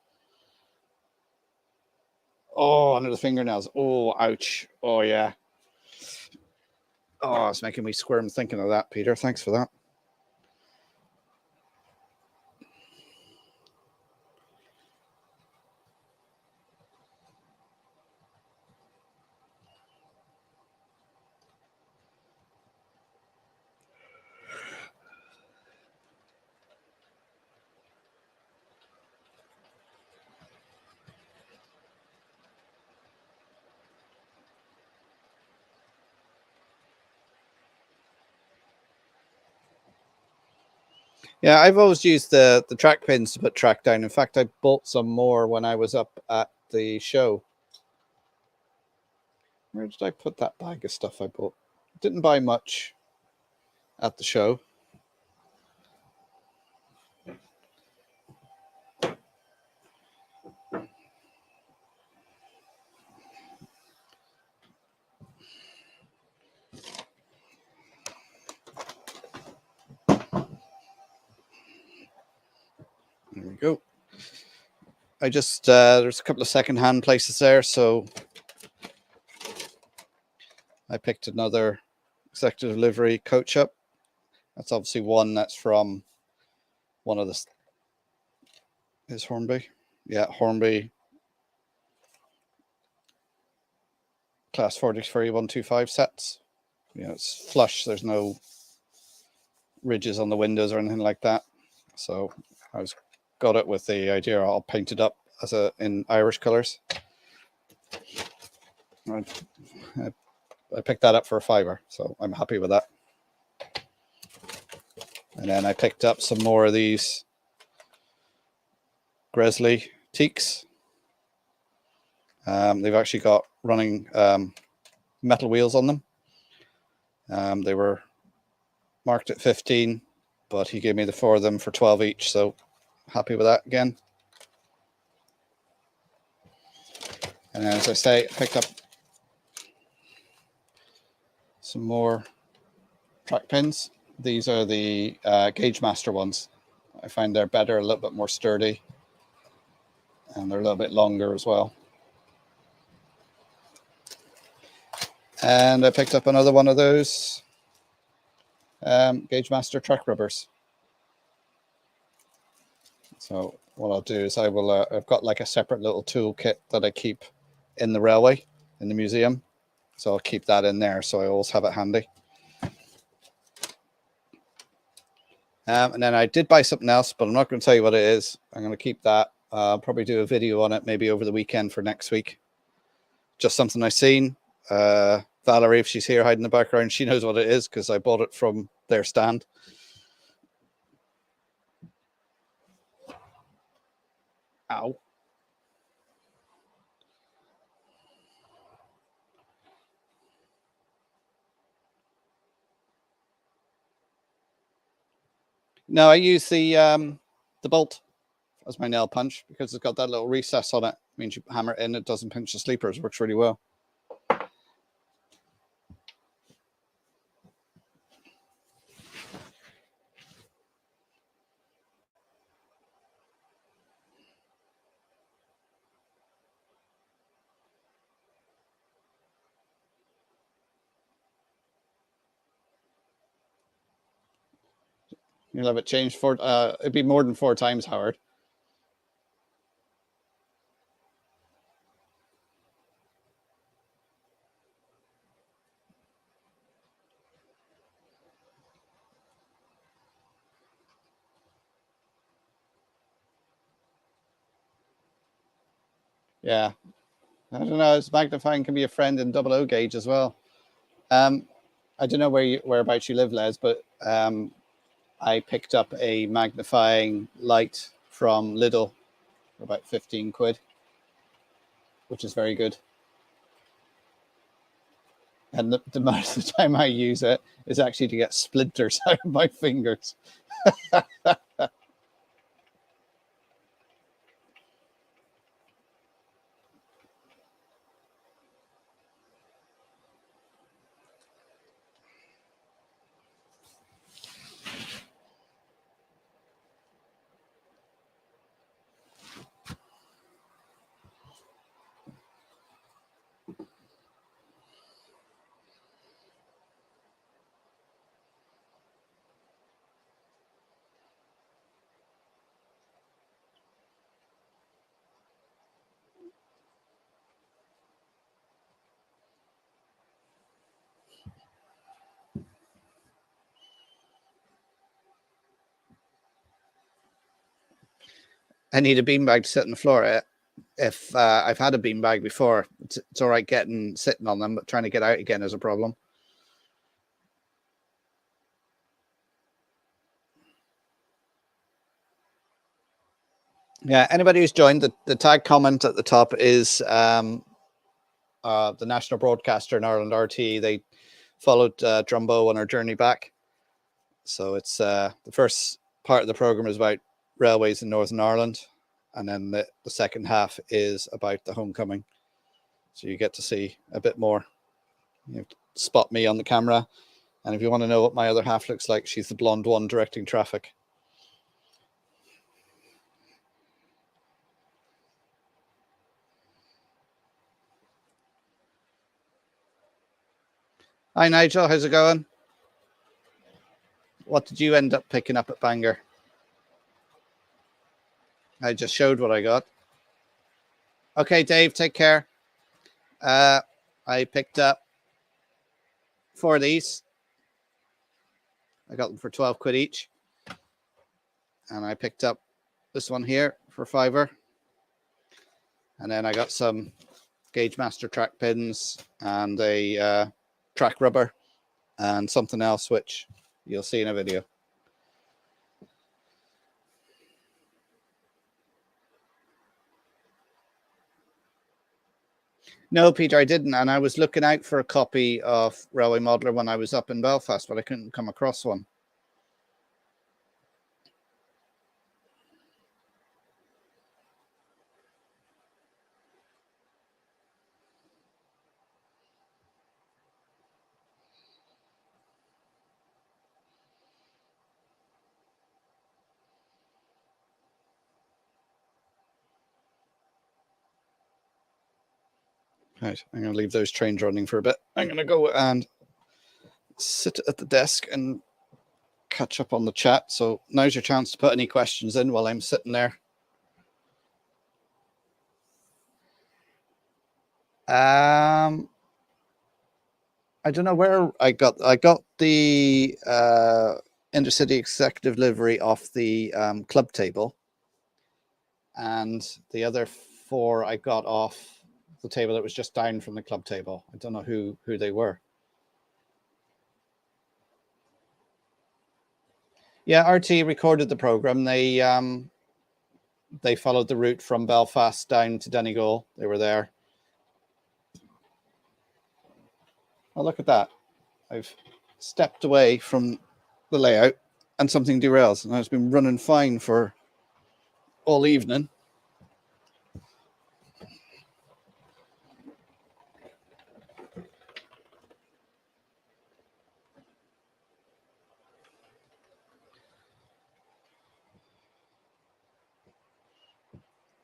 Oh, under the fingernails. Oh, ouch. Oh, yeah. Oh, it's making me squirm thinking of that, Peter. Thanks for that. Yeah, I've always used the track pins to put track down. In fact, I bought some more when I was up at the show. Where did I put that bag of stuff I bought? Didn't buy much at the show. There we go. I just, there's a couple of secondhand places there, so I picked another executive livery coach up. That's obviously one that's from one of the, is Hornby? Yeah, Hornby Class 43 125 sets. You know, it's flush. There's no ridges on the windows or anything like that. So I got it with the idea I'll paint it up as in Irish colors. I picked that up for a £5, so I'm happy with that. And then I picked up some more of these Gresley teaks. They've actually got running metal wheels on them. They were marked at 15, but he gave me the 4 of them for 12 each, so happy with that again. And as I say, I picked up some more track pins. These are the Gauge Master ones. I find they're better, a little bit more sturdy, and they're a little bit longer as well. And I picked up another one of those Gauge Master track rubbers. So what I'll do is I've got like a separate little tool kit that I keep in the railway, in the museum. So I'll keep that in there, so I always have it handy. And then I did buy something else, but I'm not going to tell you what it is. I'm going to keep that. I'll probably do a video on it maybe over the weekend for next week. Just something I've seen. Valerie, if she's here hiding in the background, she knows what it is because I bought it from their stand. Ow. No, I use the bolt as my nail punch because it's got that little recess on it. It means you hammer it in, it doesn't pinch the sleepers. It works really well. You'll have it changed for it'd be more than 4 times, Howard. Yeah, I don't know. It's magnifying can be a friend in 00 gauge as well. I don't know whereabouts you live, Les, but I picked up a magnifying light from Lidl for about 15 quid, which is very good. And the amount of the time I use it is actually to get splinters out of my fingers. I need a beanbag to sit on the floor. If I've had a beanbag before, it's all right sitting on them, but trying to get out again is a problem. Yeah, anybody who's joined, the tag comment at the top is the national broadcaster in Ireland, RTE. They followed Drumbo on our journey back. So it's the first part of the program is about railways in Northern Ireland, and then the second half is about the homecoming. So you get to see a bit more. You have to spot me on the camera, and if you want to know what my other half looks like, she's the blonde one directing traffic. Hi Nigel, how's it going? What did you end up picking up at Bangor? I just showed what I got. Okay, Dave, take care. I picked up 4 of these. I got them for 12 quid each. And I picked up this one here for £5. And then I got some Gauge Master track pins and a track rubber and something else, which you'll see in a video. No, Peter, I didn't. And I was looking out for a copy of Railway Modeler when I was up in Belfast, but I couldn't come across one. Right, I'm going to leave those trains running for a bit. I'm going to go and sit at the desk and catch up on the chat. So now's your chance to put any questions in while I'm sitting there. I don't know where I got the Intercity Executive livery off the club table, and the other 4 I got off the table that was just down from the club table. I don't know who they were. Yeah, RT recorded the program. They followed the route from Belfast down to Donegal. They were there. Oh, look at that. I've stepped away from the layout and something derails, and it's been running fine for all evening.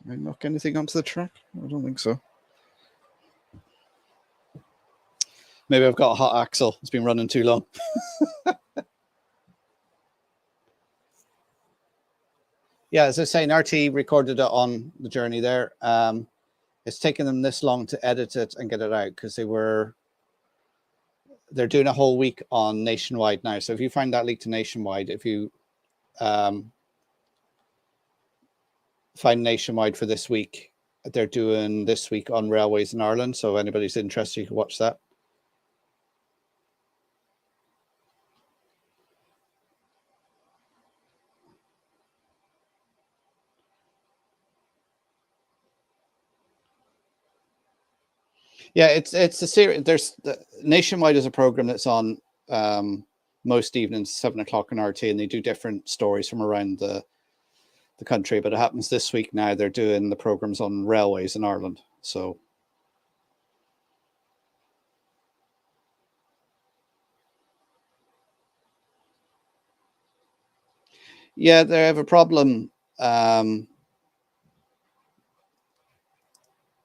Did I knock anything onto the track? I don't think so. Maybe I've got a hot axle. It's been running too long. Yeah, as I was saying, RT recorded it on the journey there. It's taken them this long to edit it and get it out because they're doing a whole week on Nationwide now. So if you find that leak to Nationwide, if you find Nationwide for this week, they're doing this week on railways in Ireland. So if anybody's interested, you can watch that. Yeah, it's a series. There's Nationwide is a program that's on most evenings, 7 o'clock on RT, and they do different stories from around the country. But it happens this week now. They're doing the programs on railways in Ireland. So yeah, they have a problem.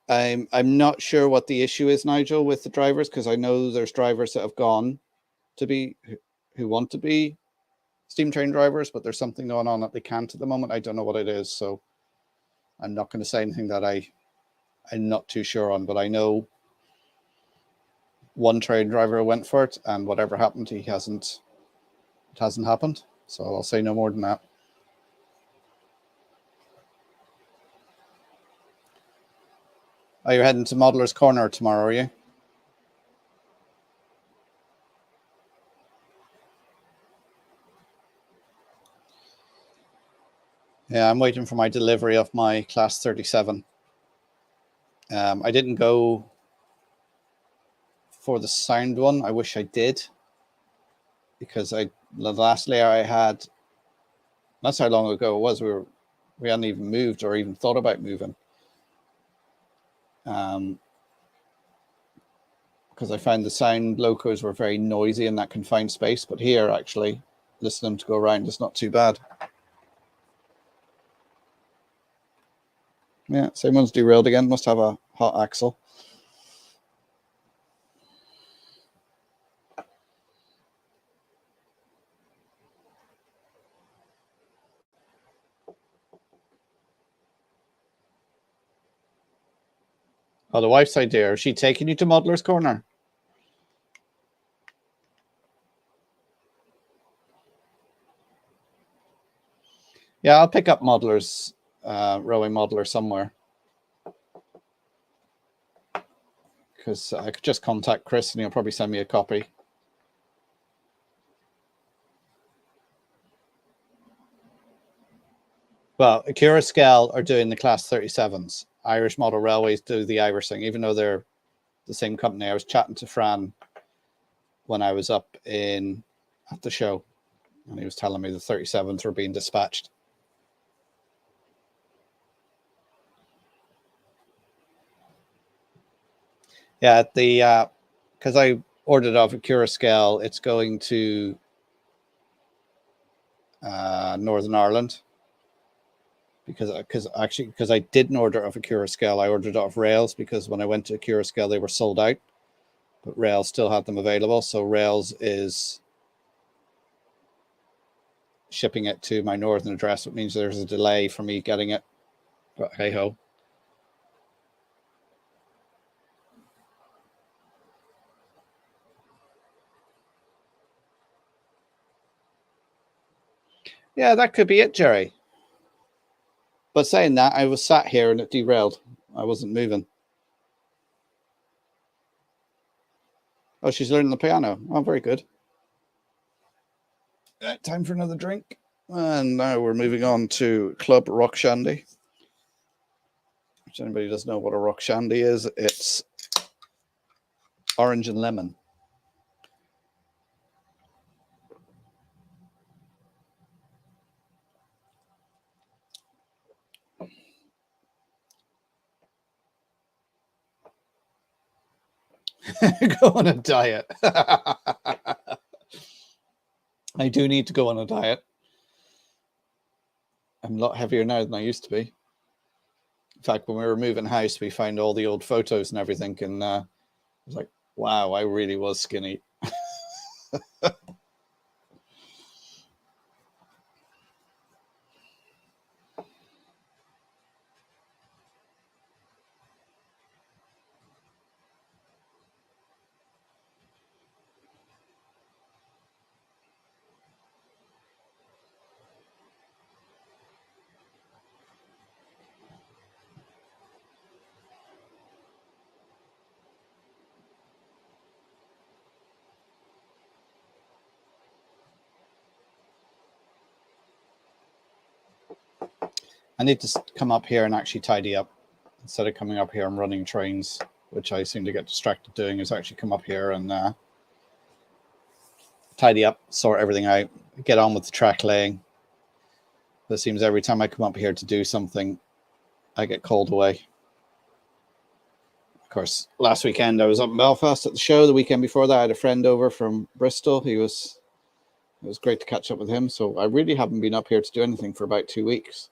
I'm not sure what the issue is, Nigel, with the drivers, because I know there's drivers that have gone to be who want to be steam train drivers, but there's something going on that they can't at the moment. I don't know what it is, so I'm not going to say anything that I'm not too sure on. But I know one train driver went for it, and whatever happened, it hasn't happened. So I'll say no more than that. Oh, you're heading to Modeller's Corner tomorrow, are you? Yeah, I'm waiting for my delivery of my Class 37. I didn't go for the sound one. I wish I did, because the last layer I had, that's how long ago it was. We hadn't even moved or even thought about moving. Because I found the sound locos were very noisy in that confined space, but here actually listening to go around is not too bad. Yeah, same one's derailed again. Must have a hot axle. Oh, the wife's idea. Is she taking you to Modeller's Corner? Yeah, I'll pick up Modeller's Railway Modeller somewhere. Because I could just contact Chris and he'll probably send me a copy. Well, Acura Scale are doing the Class 37s. Irish Model Railways do the Irish thing, even though they're the same company. I was chatting to Fran when I was up at the show, and he was telling me the 37s were being dispatched. Yeah, because I ordered off Acura Scale, it's going to Northern Ireland. Because I didn't order off Acura Scale, I ordered off Rails, because when I went to Acura Scale they were sold out, but Rails still had them available. So Rails is shipping it to my northern address, which means there's a delay for me getting it. But hey ho. Yeah, that could be it, Jerry. But saying that, I was sat here and it derailed. I wasn't moving. Oh, she's learning the piano. Oh, very good. Time for another drink. And now we're moving on to Club Rock Shandy. If anybody doesn't know what a Rock Shandy is, it's orange and lemon. Go on a diet. I do need to go on a diet. I'm a lot heavier now than I used to be. In fact, when we were moving house, we found all the old photos and everything, and I was like, wow, I really was skinny. I need to come up here and actually tidy up instead of coming up here and running trains, which I seem to get distracted doing. Is actually come up here and tidy up, sort everything out, get on with the track laying. But it seems every time I come up here to do something, I get called away. Of course, last weekend I was up in Belfast at the show. The weekend before that, I had a friend over from Bristol. It was great to catch up with him. So I really haven't been up here to do anything for about 2 weeks.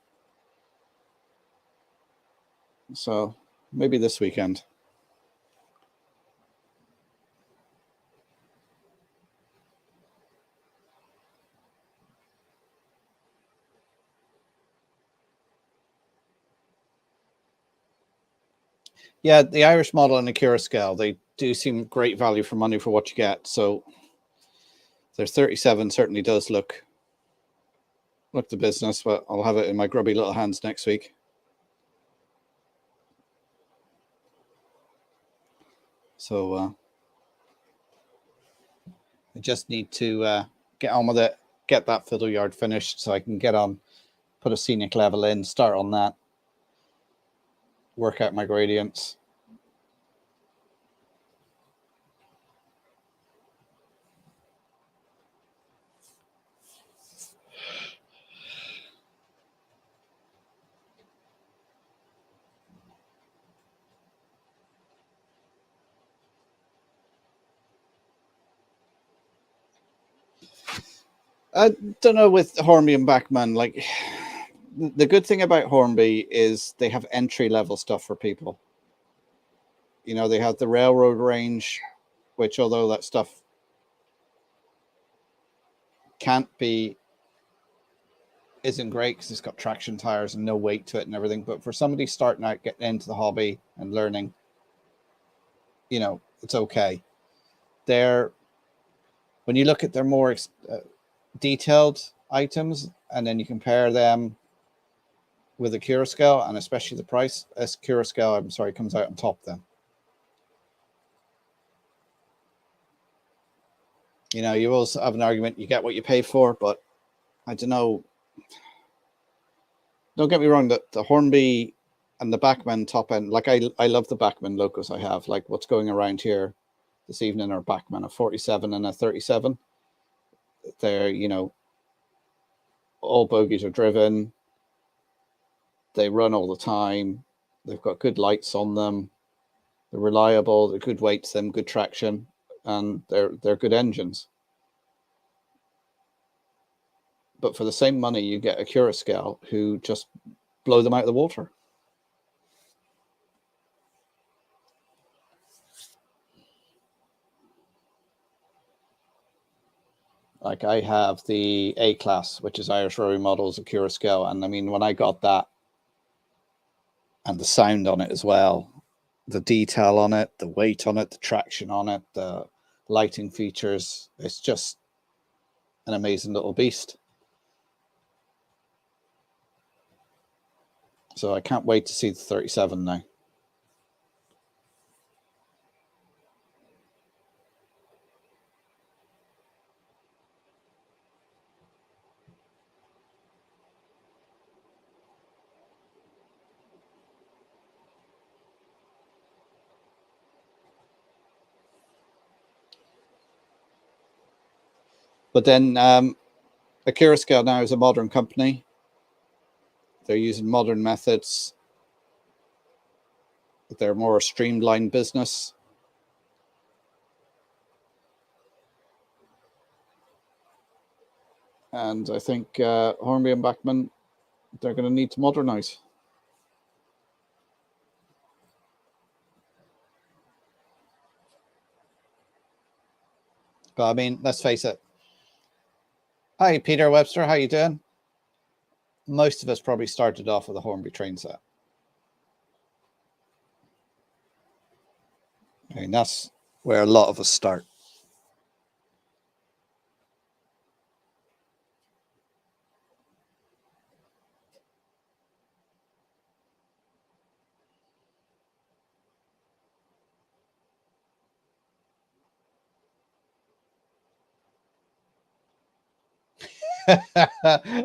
So maybe this weekend. Yeah, the Irish model and the Acura Scale, they do seem great value for money for what you get. So their 37 certainly does look the business, but I'll have it in my grubby little hands next week. So I just need to get on with it, get that fiddle yard finished so I can get on put a scenic level in, start on that, work out my gradients. I don't know with Hornby and Bachmann, like the good thing about Hornby is they have entry level stuff for people. You know, they have the railroad range, which although that stuff isn't great because it's got traction tires and no weight to it and everything. But for somebody starting out, getting into the hobby and learning, you know, it's okay. When you look at their more detailed items and then you compare them with a Cura scale, and especially the price, as Cura scale, I'm sorry, comes out on top then. You know, you also have an argument, you get what you pay for, but I don't know. Don't get me wrong, that the Hornby and the Bachmann top end, like I love the Bachmann locos I have, like what's going around here this evening are Bachmann, a 47 and a 37. They're, you know, all bogies are driven. They run all the time. They've got good lights on them. They're reliable. They're good weight to them, good traction, and they're good engines. But for the same money, you get a Cura scale who just blow them out of the water. Like I have the A class, which is Irish Rowing Models, a Cura scale, and I mean when I got that, and the sound on it as well, the detail on it, the weight on it, the traction on it, the lighting features, it's just an amazing little beast. So I can't wait to see the 37 now. But then Akira Scale now is a modern company. They're using modern methods. They're more a streamlined business. And I think Hornby and Bachmann, they're going to need to modernize. But I mean, let's face it. Hi, Peter Webster. How you doing? Most of us probably started off with a Hornby train set. I mean, that's where a lot of us start.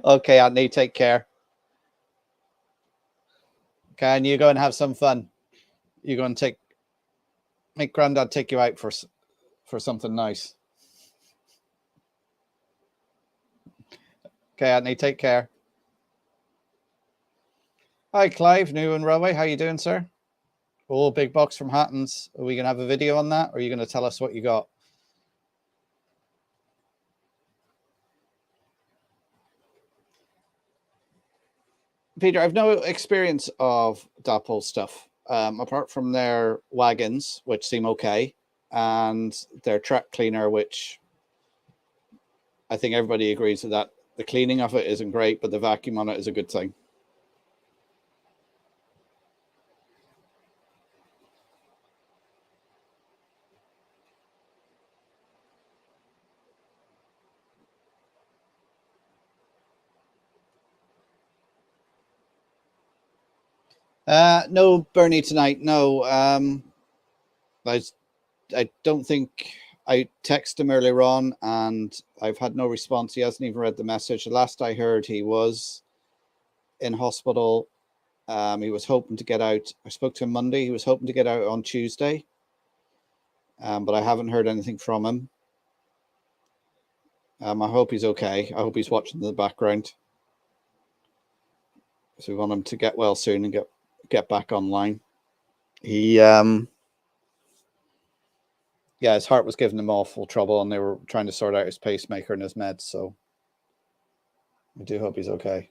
Okay, Anthony, take care. Can you go and have some fun? You're going to make Grandad take you out for something nice. Okay, Anthony, take care. Hi, Clive, New and Railway. How you doing, sir? Oh, big box from Hattons. Are we going to have a video on that, or are you going to tell us what you got? Peter, I've no experience of Dapol stuff, apart from their wagons, which seem okay, and their track cleaner, which I think everybody agrees with that. The cleaning of it isn't great, but the vacuum on it is a good thing. No Bernie tonight. No, I don't think I texted him earlier on, and I've had no response. He hasn't even read the message. The last I heard, he was in hospital. He was hoping to get out. I spoke to him Monday. He was hoping to get out on Tuesday, but I haven't heard anything from him. I hope he's okay. I hope he's watching in the background. So we want him to get well soon and get back online. He, yeah, his heart was giving him awful trouble, and they were trying to sort out his pacemaker and his meds. So I do hope he's okay.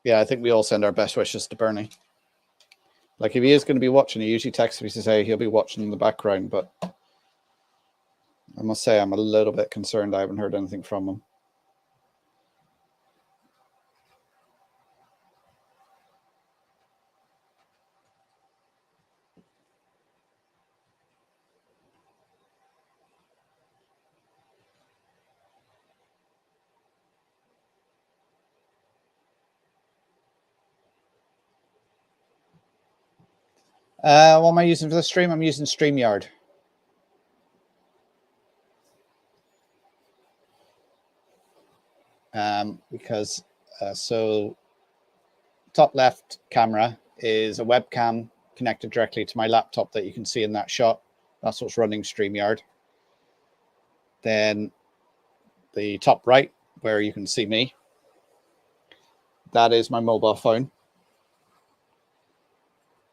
Yeah, I think we all send our best wishes to Bernie. Like, if he is going to be watching, he usually texts me to say he'll be watching in the background, but I must say I'm a little bit concerned. I haven't heard anything from him. What am I using for the stream? I'm using StreamYard. Because so top left camera is a webcam connected directly to my laptop that you can see in that shot. That's what's running StreamYard. Then the top right, where you can see me, that is my mobile phone.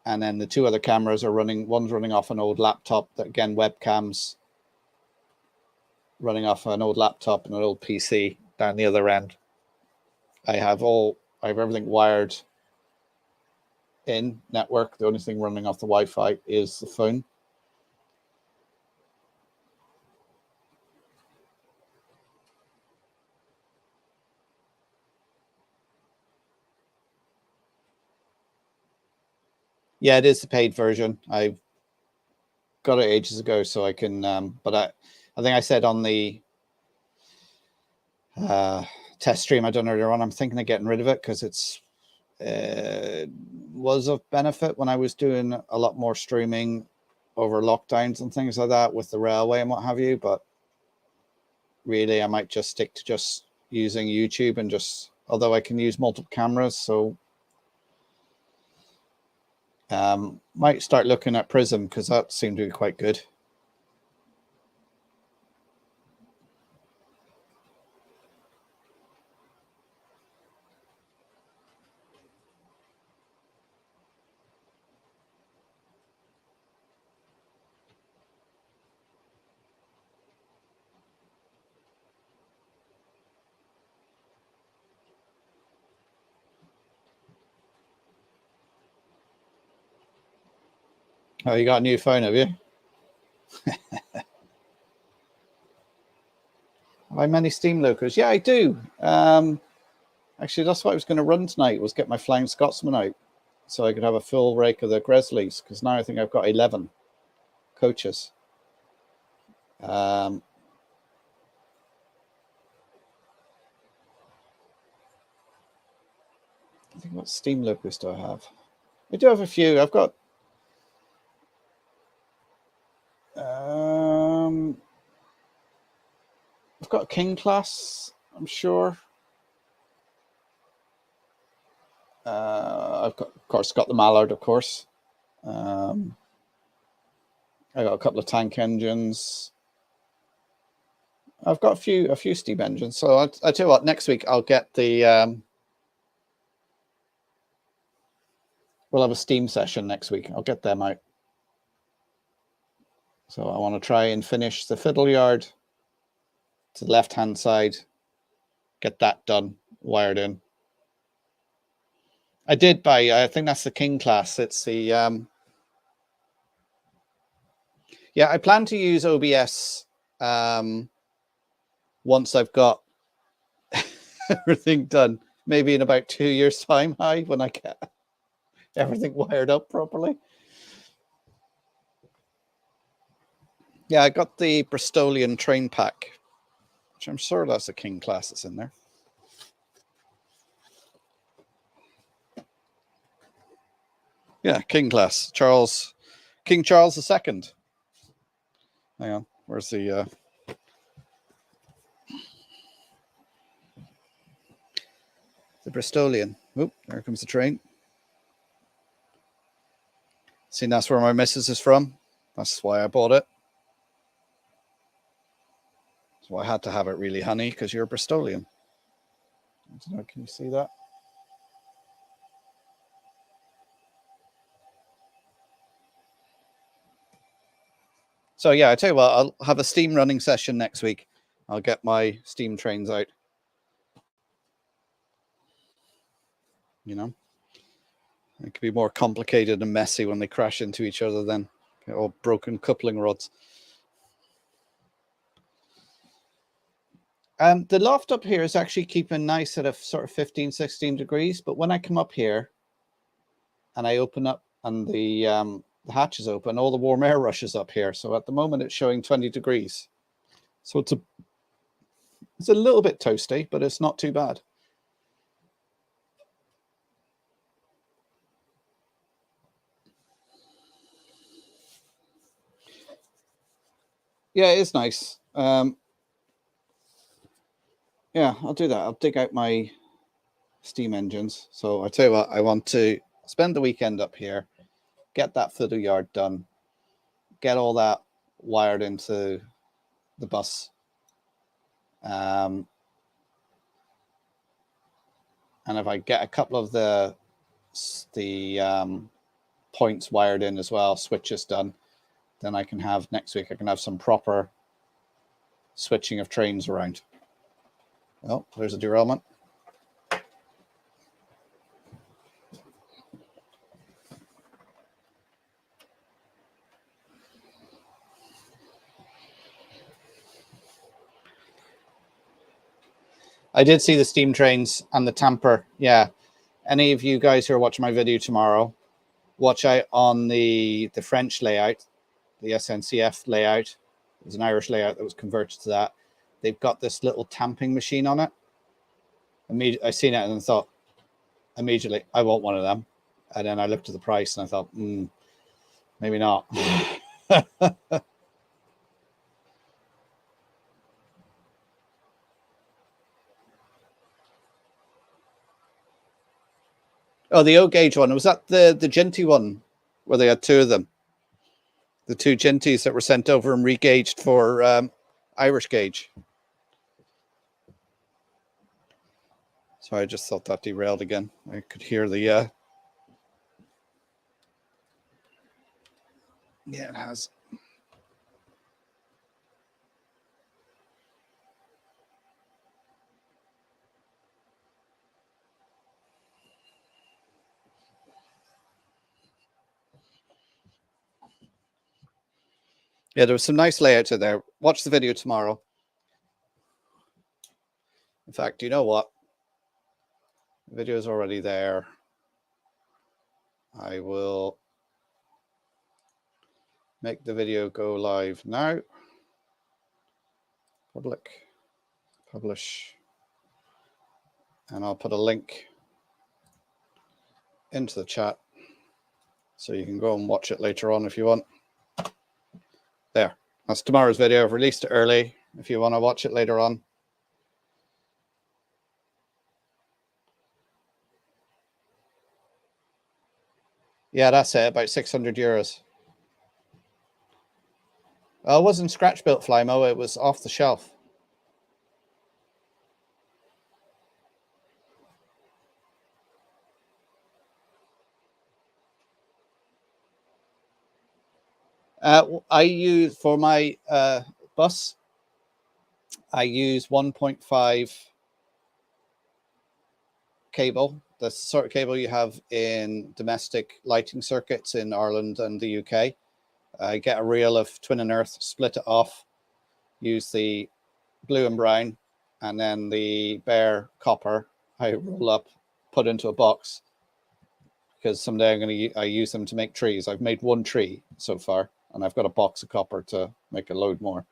And then the two other cameras are running. One's running off an old laptop. That, again, webcams running off an old laptop and an old PC down the other end. I have everything wired in network. The only thing running off the Wi-Fi is the phone. Yeah, it is the paid version. I got it ages ago, so I can. But I think I said on the test stream I done earlier on, I'm thinking of getting rid of it because it's was of benefit when I was doing a lot more streaming over lockdowns and things like that with the railway and what have you. But really, I might just stick to just using YouTube and just, although I can use multiple cameras, so might start looking at Prism because that seemed to be quite good. Oh, you got a new phone, have you? Have I many Steam Locos? Yeah, I do. Actually, that's what I was going to run tonight, was get my Flying Scotsman out so I could have a full rake of the Gresleys, because now I think I've got 11 coaches. I think what Steam Locos do I have? I do have a few. I've got a King class, I'm sure. I've got, of course, got the Mallard, of course. I got a couple of tank engines. I've got a few steam engines. So I tell you what, next week I'll get the. We'll have a steam session next week. I'll get them out. So I want to try and finish the fiddle yard to the left-hand side. Get that done, wired in. I did buy. I think that's the King class. It's the. Yeah, I plan to use OBS once I've got everything done. Maybe in about 2 years' time, when I get everything wired up properly. Yeah, I got the Bristolian train pack which I'm sure that's a King class that's in there. Yeah, King class. King Charles II. Hang on, where's the Bristolian? Oop, there comes the train. See, that's where my missus is from. That's why I bought it. So I had to have it really, honey, because you're a Bristolian. I don't know, can you see that? So yeah, I tell you what, I'll have a steam running session next week. I'll get my steam trains out. You know, it could be more complicated and messy when they crash into each other then. Get all broken coupling rods. The loft up here is actually keeping nice at a sort of 15, 16 degrees. But when I come up here and I open up and the hatch is open, all the warm air rushes up here. So at the moment it's showing 20 degrees. So it's a little bit toasty, but it's not too bad. Yeah, it is nice. Yeah, I'll do that. I'll dig out my steam engines. So I tell you what, I want to spend the weekend up here, get that fiddle yard done, get all that wired into the bus. And if I get a couple of the points wired in as well, switches done, then I can have next week, I can have some proper switching of trains around. Oh, there's a derailment. I did see the steam trains and the tamper. Yeah. Any of you guys who are watching my video tomorrow, watch out on the French layout, the SNCF layout. There's an Irish layout that was converted to that. They've got this little tamping machine on it. I seen it and thought immediately, I want one of them. And then I looked at the price and I thought, maybe not. Oh, the O gauge one. Was that the Ginty one where they had two of them? The two Ginties that were sent over and re-gauged for Irish gauge. So I just thought that derailed again. I could hear the yeah, it has. Yeah, there was some nice layouts in there. Watch the video tomorrow. In fact, you know what? The video is already there. I will make the video go live now. Public, publish, and I'll put a link into the chat so you can go and watch it later on if you want. There, that's tomorrow's video. I've released it early if you want to watch it later on. Yeah, that's it, about 600 euros. It wasn't scratch built Flymo, it was off the shelf. I use for my bus, I use 1.5 cable. That's the sort of cable you have in domestic lighting circuits in Ireland and the UK. I get a reel of twin and earth, split it off, use the blue and brown, and then the bare copper I roll up, put into a box, because someday I use them to make trees. I've made one tree so far, and I've got a box of copper to make a load more.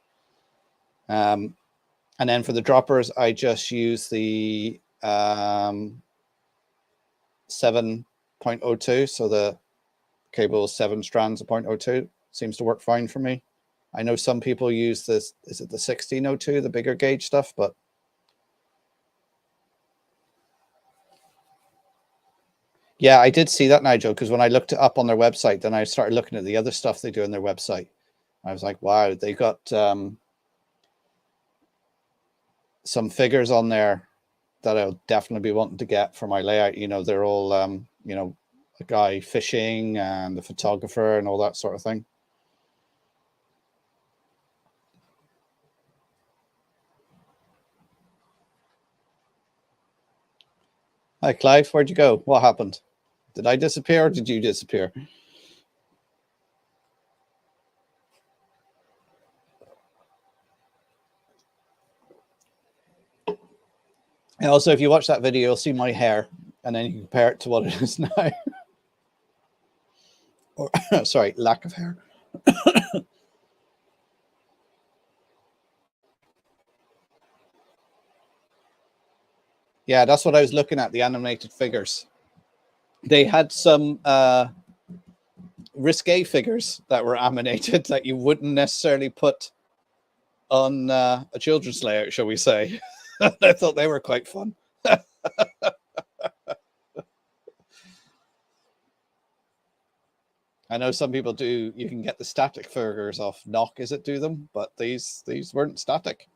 And then for the droppers, I just use the 7.02. So the cable is 7 strands of 0.02. Seems to work fine for me. I know some people use this, is it the 1602, the bigger gauge stuff, but yeah, I did see that, Nigel, because when I looked it up on their website, then I started looking at the other stuff they do on their website. I was like, wow, they got some figures on there that I'll definitely be wanting to get for my layout. You know, they're all, you know, a guy fishing and a photographer and all that sort of thing. Hi, Clive. Where'd you go? What happened? Did I disappear or did you disappear? And also, if you watch that video, you'll see my hair and then you compare it to what it is now. Or, sorry, lack of hair. Yeah, that's what I was looking at, the animated figures. They had some risque figures that were animated that you wouldn't necessarily put on a children's layout, shall we say. I thought they were quite fun. I know some people do, you can get the static figures off Knock, is it, do them? But these weren't static.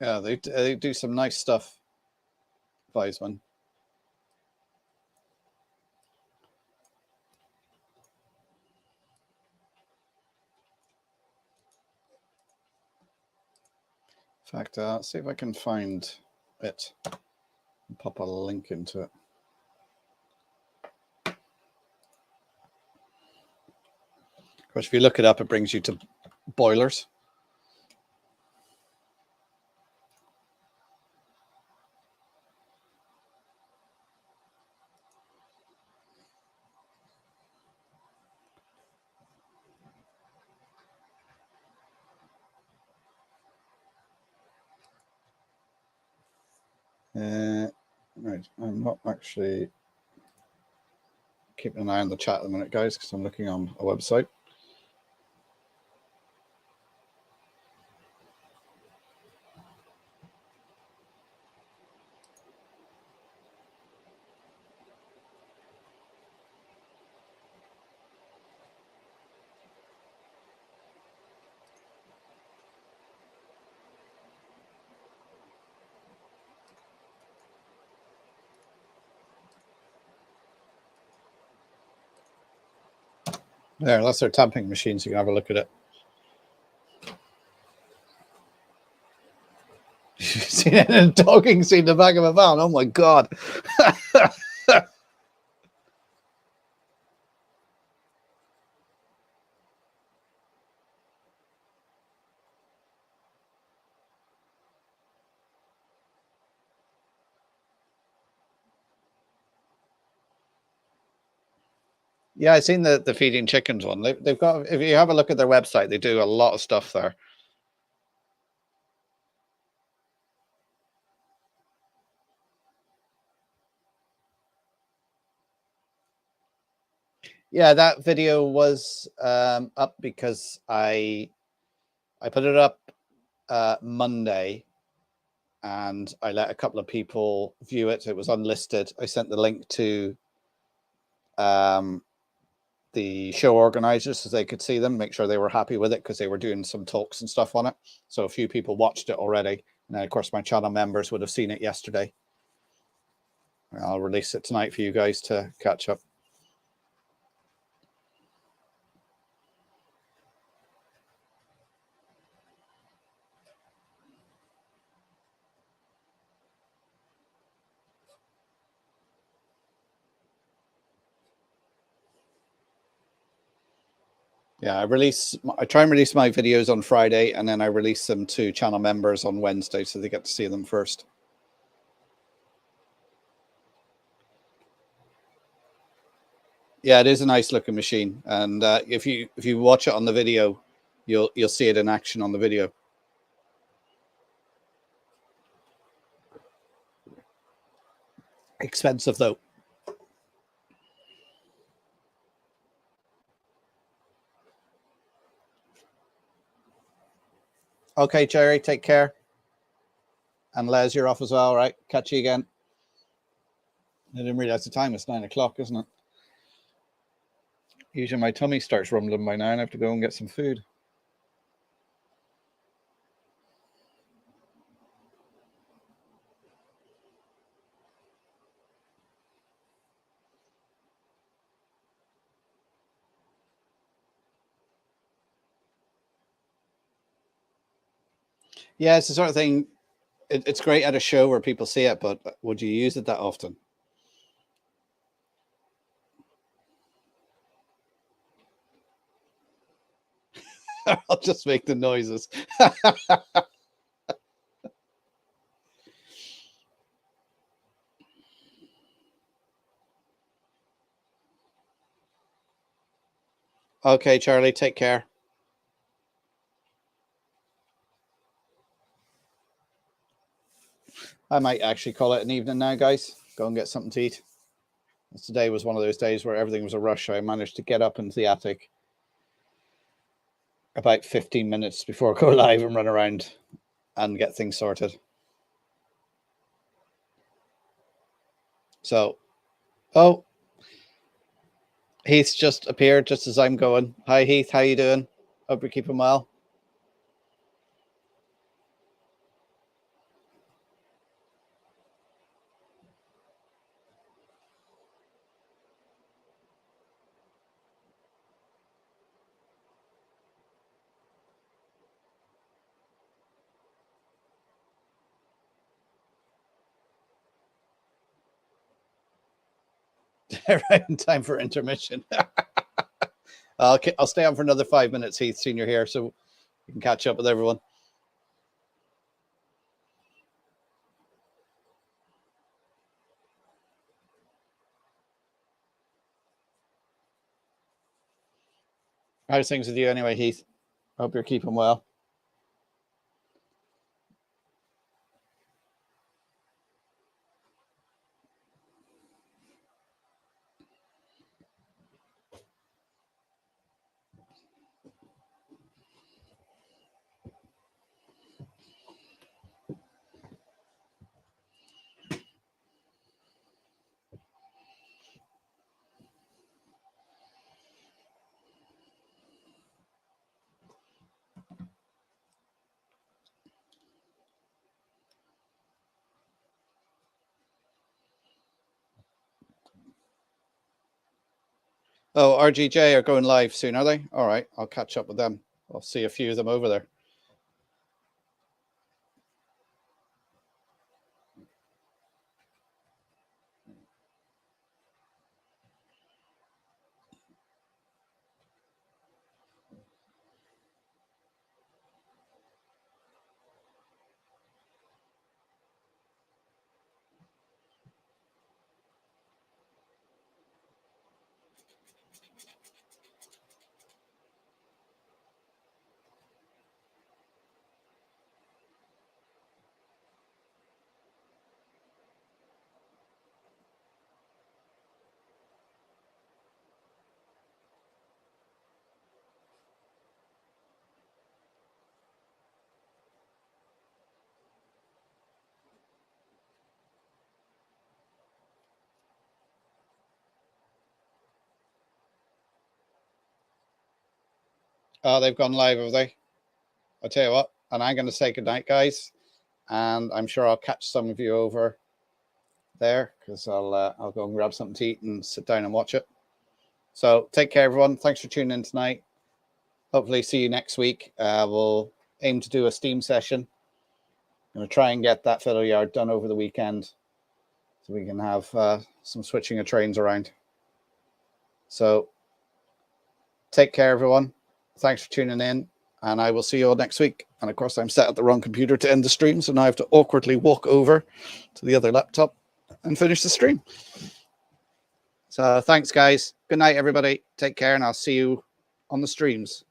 Yeah, they do some nice stuff, Weisman. In fact, see if I can find it and pop a link into it. Of course, if you look it up, it brings you to boilers. Right, I'm not actually keeping an eye on the chat at the minute, guys, because I'm looking on a website. There, that's their tamping machine, so you can have a look at it. You've seen it in a dogging scene in the back of a van. Oh my god. Yeah, I've seen the feeding chickens one. They've got, if you have a look at their website, they do a lot of stuff there. Yeah, that video was up because I put it up Monday and I let a couple of people view it. It was unlisted. I sent the link to the show organizers so they could see them, make sure they were happy with it, because they were doing some talks and stuff on it. So a few people watched it already. And then, of course, my channel members would have seen it yesterday. I'll release it tonight for you guys to catch up. Yeah, I try and release my videos on Friday, and then I release them to channel members on Wednesday, so they get to see them first. Yeah, it is a nice looking machine, and if you watch it on the video, you'll see it in action on the video. Expensive though. Okay, Jerry, take care. And Les, you're off as well, right? Catch you again. I didn't realize the time. It's 9 o'clock, isn't it? Usually my tummy starts rumbling by now, and I have to go and get some food. Yeah, it's the sort of thing. It's great at a show where people see it, but would you use it that often? I'll just make the noises. Okay, Charlie, take care. I might actually call it an evening now, guys. Go and get something to eat. Today was one of those days where everything was a rush. I managed to get up into the attic about 15 minutes before I go live and run around and get things sorted. So, oh, Heath's just appeared just as I'm going. Hi, Heath. How you doing? Hope you're keeping well. Right in time for intermission. I'll stay on for another 5 minutes, Heath, seeing you're here, so you can catch up with everyone. How's things with you anyway, Heath? Hope you're keeping well. Oh, RGJ are going live soon, are they? All right, I'll catch up with them. I'll see a few of them over there. Oh, they've gone live, have they? I'll tell you what, and I'm going to say goodnight, guys. And I'm sure I'll catch some of you over there because I'll go and grab something to eat and sit down and watch it. So take care, everyone. Thanks for tuning in tonight. Hopefully see you next week. We'll aim to do a Steam session. I'm going to try and get that fiddle yard done over the weekend so we can have some switching of trains around. So take care, everyone. thanks for tuning in, and I will see you all next week. And of course, I'm set at the wrong computer to end the stream, so now I have to awkwardly walk over to the other laptop and finish the stream. So thanks, guys. Good night, everybody. Take care, and I'll see you on the streams.